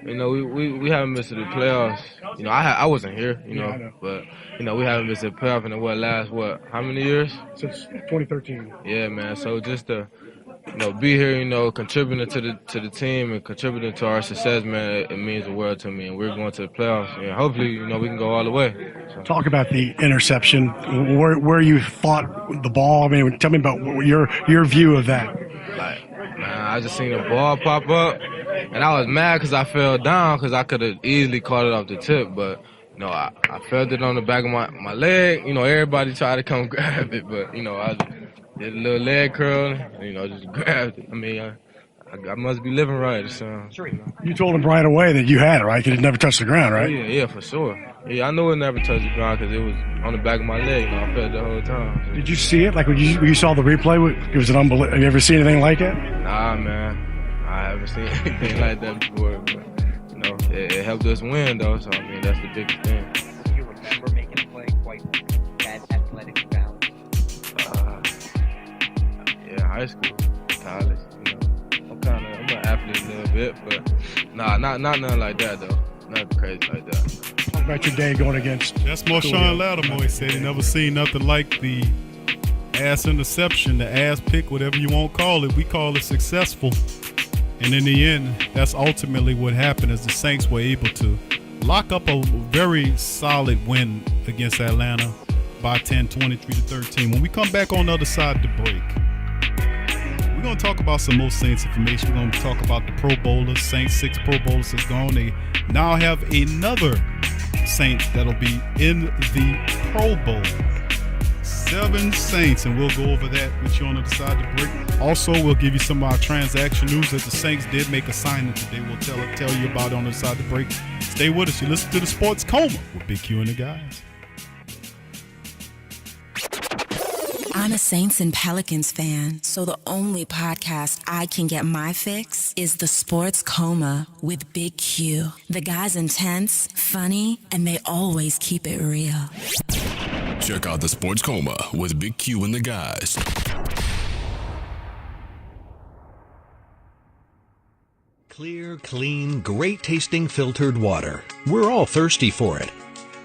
Speaker 17: We haven't missed the playoffs. I wasn't here, but we haven't missed the playoff in how many years?
Speaker 6: Since 2013.
Speaker 17: Yeah, man. So just to be here, contributing to the team and contributing to our success, man, it means the world to me. And we're going to the playoffs, and hopefully, we can go all the way. So.
Speaker 6: Talk about the interception, where you fought the ball. I mean, tell me about your view of that.
Speaker 17: I just seen the ball pop up, and I was mad because I fell down, because I could have easily caught it off the tip, but I felt it on the back of my leg. Everybody tried to come grab it, but I did a little leg curl, just grabbed it. I mean, I must be living right. So,
Speaker 6: You told him right away that you had it, right? Because it never touched the ground, right?
Speaker 17: Yeah, for sure. Yeah, I knew it never touched the ground because it was on the back of my leg. I felt it the whole time. So.
Speaker 6: Did you see it? Like when you saw the replay, it was an unbelievable. Have you ever seen anything like it?
Speaker 17: Nah, man. I haven't seen anything like that before. But, it helped us win, though. So, I mean, that's the biggest thing.
Speaker 19: Do you remember making a play quite that athletic balance?
Speaker 17: Yeah, high school, college. I'm an athlete a little bit, but not nothing like that though. Nothing crazy like that.
Speaker 6: Talk about your day going against.
Speaker 3: That's Marshon Lattimore. He said he never seen nothing like the ass interception, the ass pick, whatever you want to call it. We call it successful. And in the end, that's ultimately what happened, as the Saints were able to lock up a very solid win against Atlanta by 10, 23-13. When we come back on the other side of the break, we're going to talk about some more Saints information. We're going to talk about the Pro Bowlers. Saints 6 Pro Bowlers is gone. They now have another Saints that'll be in the Pro Bowl. 7 Saints, and we'll go over that with you on the other side of the break. Also, we'll give you some of our transaction news that the Saints did make a signing today. We'll tell you about it on the other side of the break. Stay with us. You listen to the Sports Coma with Big Q and the guys.
Speaker 20: I'm a Saints and Pelicans fan, so the only podcast I can get my fix is the Sports Coma with Big Q. The guys intense, funny, and they always keep it real.
Speaker 1: Check out the Sports Coma with Big Q and the guys.
Speaker 21: Clear, clean, great-tasting filtered water. We're all thirsty for it.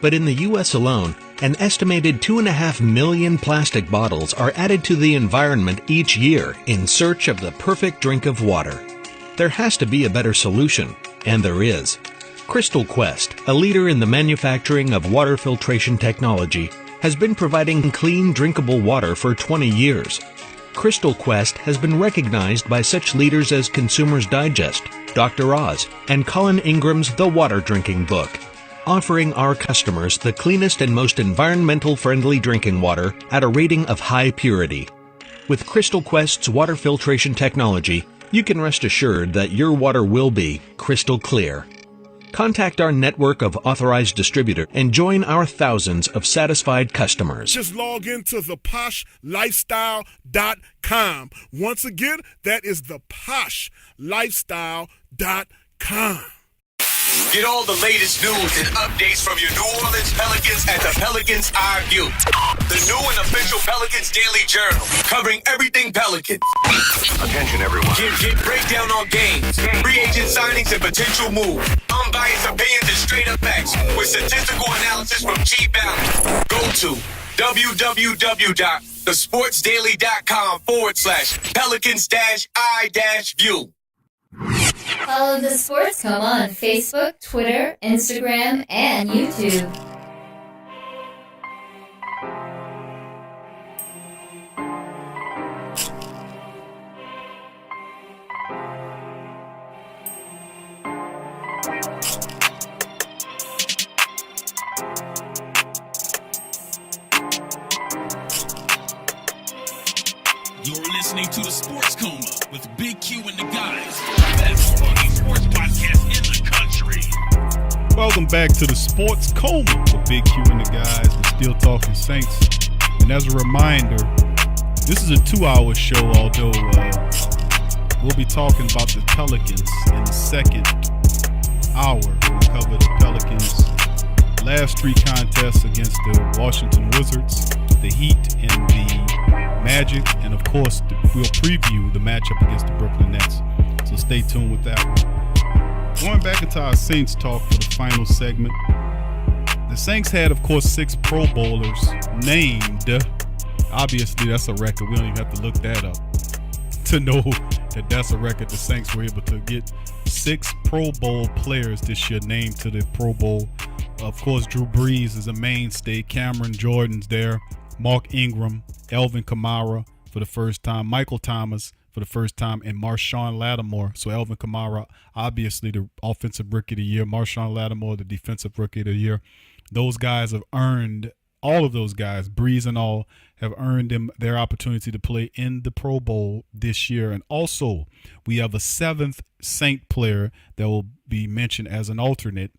Speaker 21: But in the U.S. alone, an estimated 2.5 million plastic bottles are added to the environment each year in search of the perfect drink of water. There has to be a better solution, and there is. Crystal Quest, a leader in the manufacturing of water filtration technology, has been providing clean, drinkable water for 20 years. Crystal Quest has been recognized by such leaders as Consumers Digest, Dr. Oz, and Colin Ingram's The Water Drinking Book, offering our customers the cleanest and most environmental-friendly drinking water at a rating of high purity. With Crystal Quest's water filtration technology, you can rest assured that your water will be crystal clear. Contact our network of authorized distributors and join our thousands of satisfied customers.
Speaker 22: Just log into theposhlifestyle.com. Once again, that is theposhlifestyle.com.
Speaker 8: Get all the latest news and updates from your New Orleans Pelicans at the Pelicans Argue. The new and official Pelicans Daily Journal, covering everything Pelicans. Attention, everyone. Get breakdown on games, free agent signings, and potential moves. Unbiased opinions and straight up facts with statistical analysis from G Balance. Go to www.thesportsdaily.com/Pelicans-I-View.
Speaker 2: Follow the Sports Coma on Facebook, Twitter, Instagram, and YouTube.
Speaker 1: You're listening to the Sports Coma with Big Q and the guys. The best funny sports podcast in the country.
Speaker 3: Welcome back to the Sports Coma with Big Q and the guys. We're still talking Saints. And as a reminder, this is a 2-hour show, although we'll be talking about the Pelicans in the second hour. We'll cover the Pelicans' last 3 contests against the Washington Wizards, the Heat, and the Magic, and of course we'll preview the matchup against the Brooklyn Nets, so stay tuned with that one. Going back into our Saints talk for the final segment, the Saints had, of course, 6 Pro Bowlers named. Obviously that's a record. We don't even have to look that up to know that that's a record. The Saints were able to get 6 Pro Bowl players this year named to the Pro Bowl. Of course, Dru Brees is a mainstay. Cameron Jordan's there. Mark Ingram, Alvin Kamara for the first time, Michael Thomas for the first time, and Marshon Lattimore. So Alvin Kamara, obviously the offensive rookie of the year, Marshon Lattimore, the defensive rookie of the year. Those guys have earned, all of those guys, Brees and all, have earned them their opportunity to play in the Pro Bowl this year. And also, we have a 7th Saint player that will be mentioned as an alternate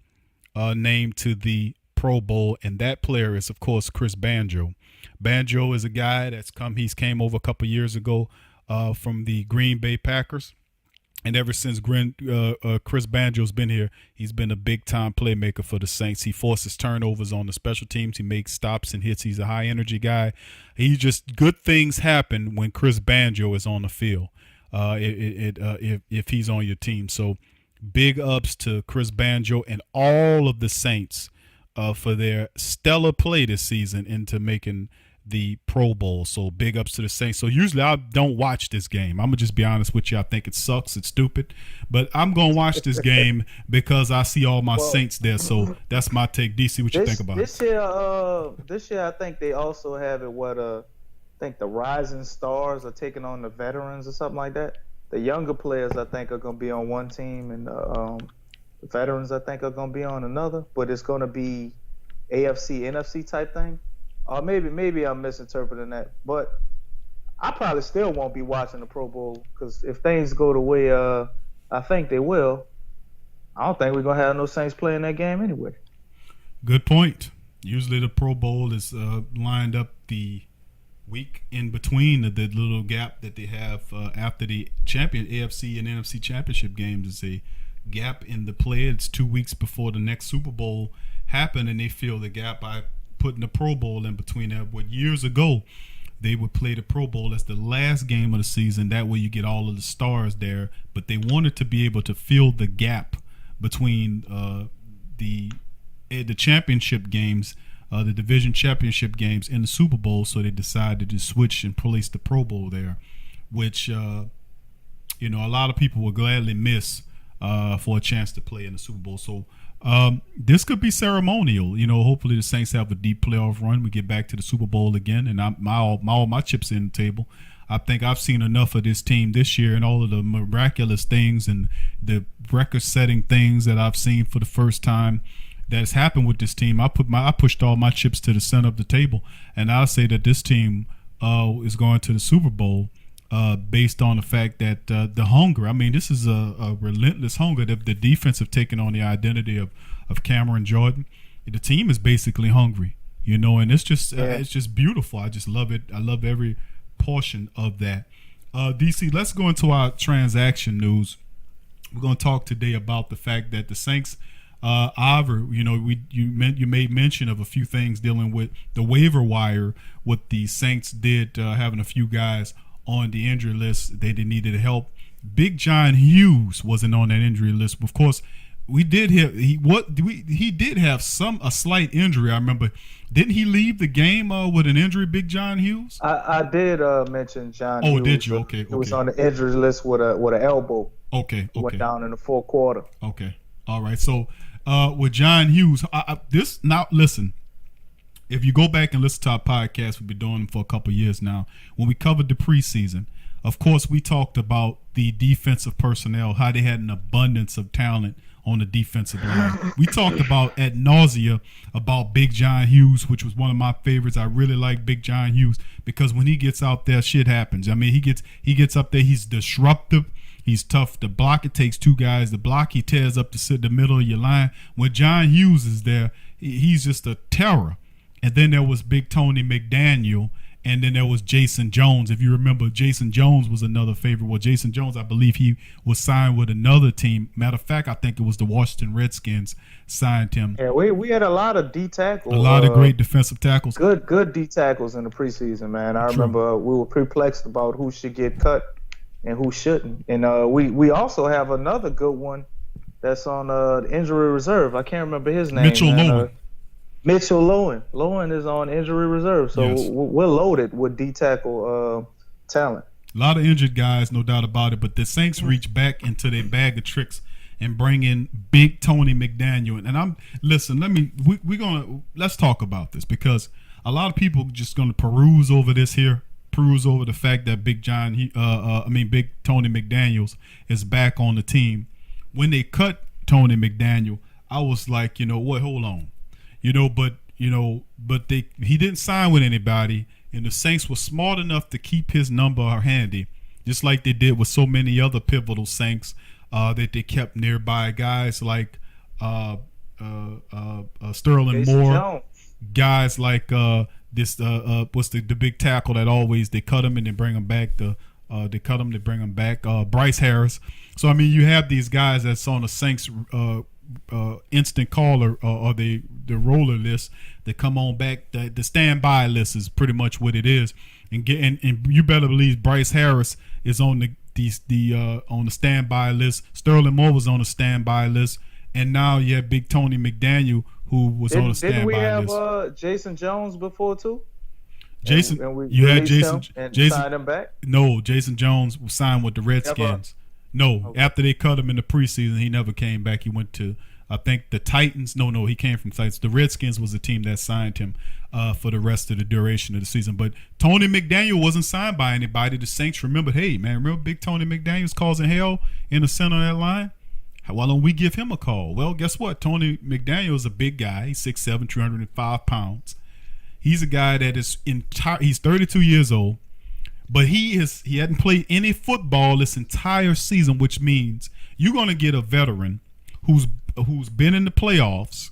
Speaker 3: named to the Pro Bowl, and that player is, of course, Chris Banjo. Banjo is a guy he's came over a couple years ago from the Green Bay Packers. And ever since Chris Banjo's been here, he's been a big-time playmaker for the Saints. He forces turnovers on the special teams. He makes stops and hits. He's a high-energy guy. Good things happen when Chris Banjo is on the field if he's on your team. So big ups to Chris Banjo and all of the Saints for their stellar play this season into making the Pro Bowl. So big ups to the Saints. So usually I don't watch this game. I'm going to just be honest with you. I think it sucks. It's stupid. But I'm going to watch this game because I see all my Saints there. So that's my take. DC, what you think about
Speaker 4: this
Speaker 3: it?
Speaker 4: This year I think they also have it I think the Rising Stars are taking on the veterans or something like that. The younger players I think are going to be on one team, and the veterans I think are going to be on another. But it's going to be AFC, NFC type thing. Or maybe I'm misinterpreting that. But I probably still won't be watching the Pro Bowl because if things go the way I think they will, I don't think we're going to have no Saints playing that game anyway.
Speaker 3: Good point. Usually the Pro Bowl is lined up the week in between the little gap that they have after the AFC and NFC championship games. Is a gap in the play. It's 2 weeks before the next Super Bowl happened, and they fill the gap by putting the Pro Bowl in between that. What years ago they would play the Pro Bowl as the last game of the season. That way you get all of the stars there. But they wanted to be able to fill the gap between the championship games, the division championship games, and the Super Bowl. So they decided to switch and place the Pro Bowl there, which a lot of people will gladly miss for a chance to play in the Super Bowl. So this could be ceremonial. Hopefully the Saints have a deep playoff run. We get back to the Super Bowl again, and all my chips in the table. I think I've seen enough of this team this year and all of the miraculous things and the record-setting things that I've seen for the first time that has happened with this team. I pushed all my chips to the center of the table, and I'll say that this team is going to the Super Bowl based on the fact that the hunger. I mean, this is a relentless hunger. The defense have taken on the identity of Cameron Jordan. The team is basically hungry, and it's just beautiful. I just love it. I love every portion of that. DC, let's go into our transaction news. We're going to talk today about the fact that the Saints, you made mention of a few things dealing with the waiver wire. What the Saints did, having a few guys on the injury list, they needed help. Big John Hughes wasn't on that injury list. Of course, he did have a slight injury. I remember. Didn't he leave the game with an injury, Big John Hughes?
Speaker 4: I did mention John Hughes.
Speaker 3: Oh, did you? Okay.
Speaker 4: He was on the injury list with an elbow.
Speaker 3: Okay.
Speaker 4: Went down in the fourth quarter.
Speaker 3: Okay. All right. So with John Hughes, listen. If you go back and listen to our podcast, we've been doing them for a couple of years now. When we covered the preseason, of course, we talked about the defensive personnel, how they had an abundance of talent on the defensive line. We talked about ad nausea about Big John Hughes, which was one of my favorites. I really like Big John Hughes because when he gets out there, shit happens. I mean, he gets up there, he's disruptive. He's tough to block. It takes two guys to block. He tears up the middle of your line. When John Hughes is there, he's just a terror. And then there was Big Tony McDaniel, and then there was Jason Jones. If you remember, Jason Jones was another favorite. Well, Jason Jones, I believe he was signed with another team. Matter of fact, I think it was the Washington Redskins signed him.
Speaker 4: Yeah, we had a lot of D tackles.
Speaker 3: A lot of great defensive tackles.
Speaker 4: Good D tackles in the preseason, man. I remember we were perplexed about who should get cut and who shouldn't. And we also have another good one that's on the injury reserve. I can't remember his name.
Speaker 3: Mitchell Lowen.
Speaker 4: Mitchell Lowen. Lowen is on injury reserve, so yes. We're loaded with D-tackle talent.
Speaker 3: A lot of injured guys, no doubt about it, but the Saints reach back into their bag of tricks and bring in Big Tony McDaniel. And let's talk about this because a lot of people just going to peruse over the fact that Big Tony McDaniels is back on the team. When they cut Tony McDaniel, I was like, what? Hold on. But he didn't sign with anybody, and the Saints were smart enough to keep his number handy, just like they did with so many other pivotal Saints that they kept nearby. Guys like Sterling
Speaker 4: Jason
Speaker 3: Moore,
Speaker 4: Jones.
Speaker 3: Guys like what's the big tackle that always they cut him and then bring him back. They cut him to bring him back. Bryce Harris. So I mean, you have these guys that's on the Saints. Instant caller or the roller list that come on back. The standby list is pretty much what it is, and you better believe Bryce Harris is on on the standby list. Sterling Moore was on the standby list, and now you have Big Tony McDaniel who was on the standby list.
Speaker 4: Didn't we have Jason Jones before too?
Speaker 3: Jason,
Speaker 4: and
Speaker 3: you had Jason
Speaker 4: signed him back.
Speaker 3: No, Jason Jones was signed with the Redskins. No, okay. After they cut him in the preseason, he never came back. He went to, I think, the Titans. No, he came from Titans. The Redskins was the team that signed him for the rest of the duration of the season. But Tony McDaniel wasn't signed by anybody. The Saints remembered, hey, man, remember Big Tony McDaniel's causing hell in the center of that line? Why don't we give him a call? Well, guess what? Tony McDaniel is a big guy. He's 6'7", 305 pounds. He's a guy that is he's 32 years old, but he hadn't played any football this entire season, which means you're going to get a veteran who's been in the playoffs,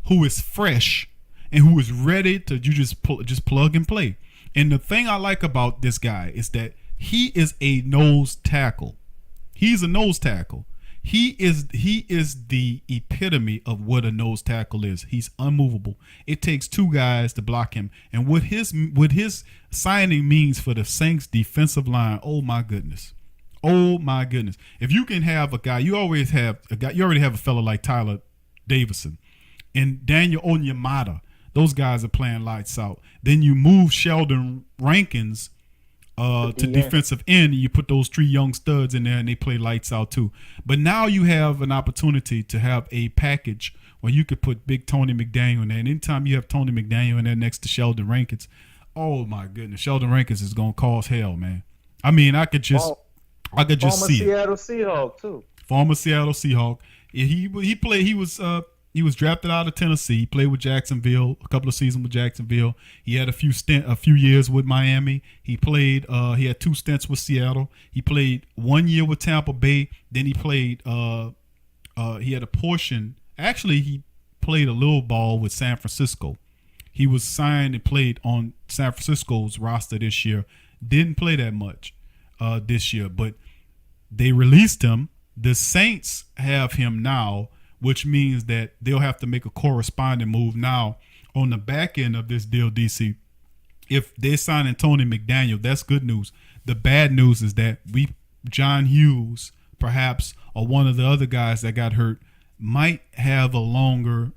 Speaker 3: who is fresh, and who is ready to just plug and play. And the thing I like about this guy is that he is a nose tackle. He's a nose tackle. He is the epitome of what a nose tackle is. He's unmovable. It takes two guys to block him. And what his signing means for the Saints defensive line, oh my goodness. Oh my goodness. If you can have a guy, you already have a fellow like Tyler Davison and Daniel Onyemata. Those guys are playing lights out. Then you move Sheldon Rankins to defensive end, and you put those three young studs in there, and they play lights out too. But now you have an opportunity to have a package where you could put big Tony McDaniel in there. And anytime you have Tony McDaniel in there next to Sheldon Rankins, oh my goodness, Sheldon Rankins is gonna cause hell, man. I mean, I could just see
Speaker 4: Seattle Seahawk too.
Speaker 3: Former Seattle Seahawk. He was drafted out of Tennessee. He played with Jacksonville, a couple of seasons with Jacksonville. He had a few years with Miami. He played. He had 2 stints with Seattle. He played 1 year with Tampa Bay. Then he played. He had a portion. Actually, he played a little ball with San Francisco. He was signed and played on San Francisco's roster this year. Didn't play that much this year, but they released him. The Saints have him now, which means that they'll have to make a corresponding move now on the back end of this deal, DC. If they're signing Tony McDaniel, that's good news. The bad news is that John Hughes, perhaps, or one of the other guys that got hurt, might have a longer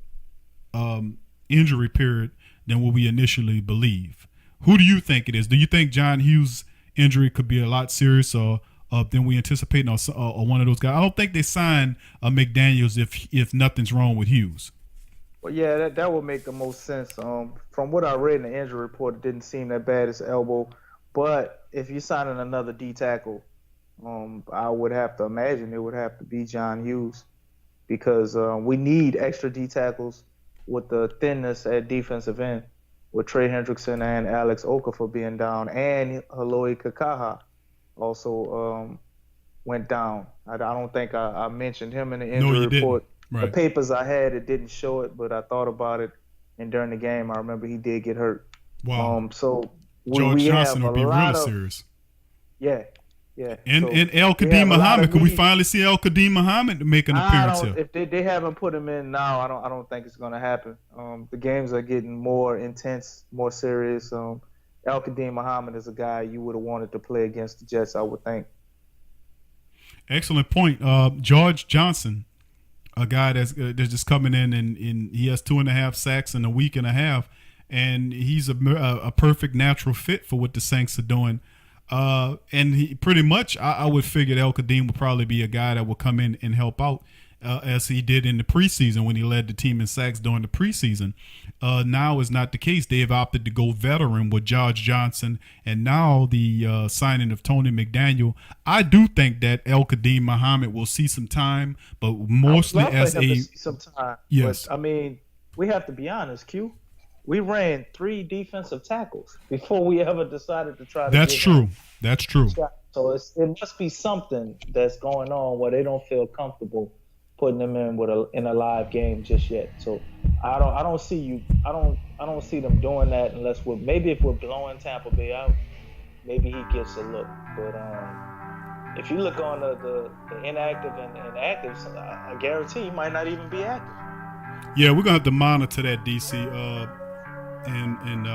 Speaker 3: injury period than what we initially believe. Who do you think it is? Do you think John Hughes' injury could be a lot serious than we anticipate, or one of those guys? I don't think they signed McDaniels if nothing's wrong with Hughes.
Speaker 4: Well, yeah, that would make the most sense. From what I read in the injury report, it didn't seem that bad as elbow. But if you're signing another D tackle, I would have to imagine it would have to be John Hughes, because we need extra D tackles with the thinness at defensive end, with Trey Hendrickson and Alex Okafor being down, and Haloi Kakaha also went down. I don't think I mentioned him in the injury report. Right. The papers I had, it didn't show it, but I thought about it, and during the game, I remember he did get hurt.
Speaker 3: Wow.
Speaker 4: So
Speaker 3: George Johnson will be real serious.
Speaker 4: Yeah.
Speaker 3: And El Kadim Muhammad, could we finally see El Kadim Muhammad make an appearance here?
Speaker 4: If they haven't put him in now, I don't think it's going to happen. The games are getting more intense, more serious. El Kadim Muhammad is a guy you would have wanted to play against the Jets, I would think.
Speaker 3: Excellent point. George Johnson, a guy that's just coming in, and he has 2.5 sacks in a week and a half, and he's a perfect natural fit for what the Saints are doing. And he pretty much, I would figure El Kadim would probably be a guy that will come in and help out, as he did in the preseason when he led the team in sacks during the preseason. Now is not the case. They have opted to go veteran with George Johnson, and now the signing of Tony McDaniel. I do think that El Kadim Muhammad will see some time, but mostly as
Speaker 4: some time.
Speaker 3: Yes.
Speaker 4: But, I mean, we have to be honest, Q. We ran 3 defensive tackles before we ever decided to try to.
Speaker 3: That's true. That's true.
Speaker 4: So it must be something that's going on where they don't feel comfortable putting them in a live game just yet. So I don't see them doing that unless if we're blowing Tampa Bay out, maybe he gets a look. But if you look on the inactive and active, I guarantee he might not even be active.
Speaker 3: Yeah, we're gonna have to monitor that, DC. And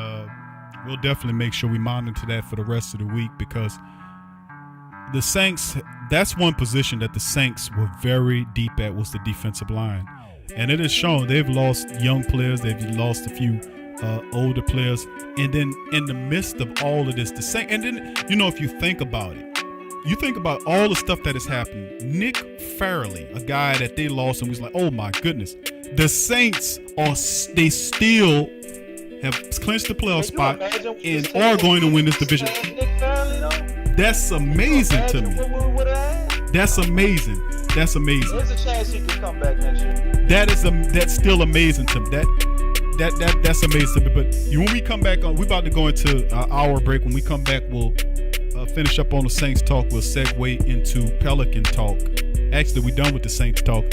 Speaker 3: we'll definitely make sure we monitor that for the rest of the week, because the Saints, that's one position that the Saints were very deep at, was the defensive line. And it has shown they've lost young players, they've lost a few older players, and then in the midst of all of this, the Saints, and then, if you think about it, you think about all the stuff that has happened. Nick Fairley, a guy that they lost, and was like, oh my goodness. The Saints they still have clinched the playoff spot and are going to win this division. That's amazing to me. That's amazing. There's
Speaker 4: a chance he could come back next year.
Speaker 3: That's still amazing to me. that's amazing. But when we come back on, we're about to go into our break. When we come back, we'll finish up on the Saints talk. We'll segue into Pelican talk. Actually, we're done with the Saints talk.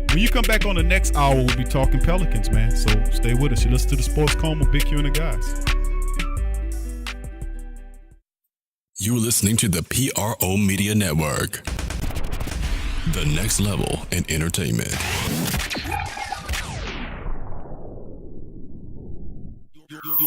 Speaker 3: When you come back on the next hour, we'll be talking Pelicans, man. So stay with us. You listen to the Sports Coma, Big Q and the guys.
Speaker 1: You're listening to the PRO Media Network. The next level in entertainment.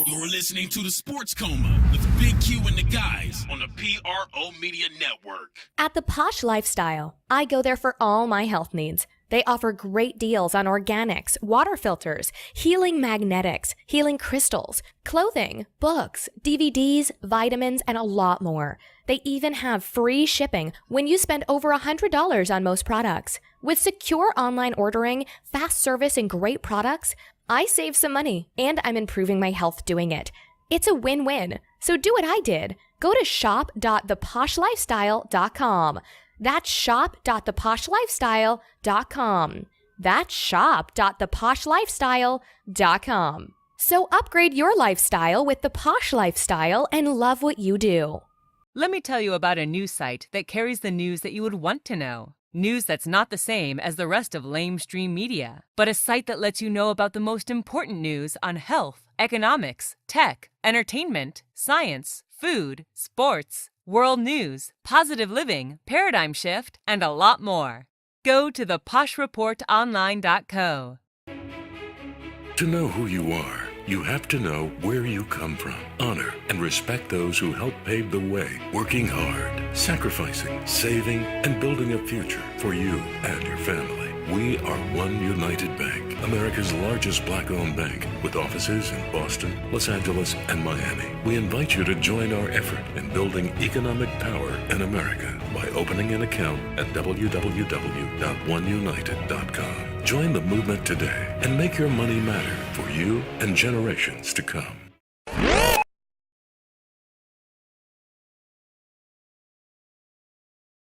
Speaker 1: You're listening to the Sports Coma with Big Q and the guys on the PRO Media Network.
Speaker 5: At the Posh Lifestyle, I go there for all my health needs. They offer great deals on organics, water filters, healing magnetics, healing crystals, clothing, books, DVDs, vitamins, and a lot more. They even have free shipping when you spend over $100 on most products. With secure online ordering, fast service, and great products, I save some money, and I'm improving my health doing it. It's a win-win. So do what I did. Go to shop.theposhlifestyle.com. That's shop.theposhlifestyle.com. That's shop.theposhlifestyle.com. So upgrade your lifestyle with The Posh Lifestyle and love what you do.
Speaker 10: Let me tell you about a news site that carries the news that you would want to know. News that's not the same as the rest of lamestream media, but a site that lets you know about the most important news on health, economics, tech, entertainment, science, food, sports, world news, positive living, paradigm shift, and a lot more. Go to theposhreportonline.co.
Speaker 7: To know who you are, you have to know where you come from. Honor and respect those who help pave the way, working hard, sacrificing, saving, and building a future for you and your family. We are One United Bank, America's largest black-owned bank, with offices in Boston, Los Angeles, and Miami. We invite you to join our effort in building economic power in America by opening an account at www.oneunited.com. Join the movement today and make your money matter for you and generations to come.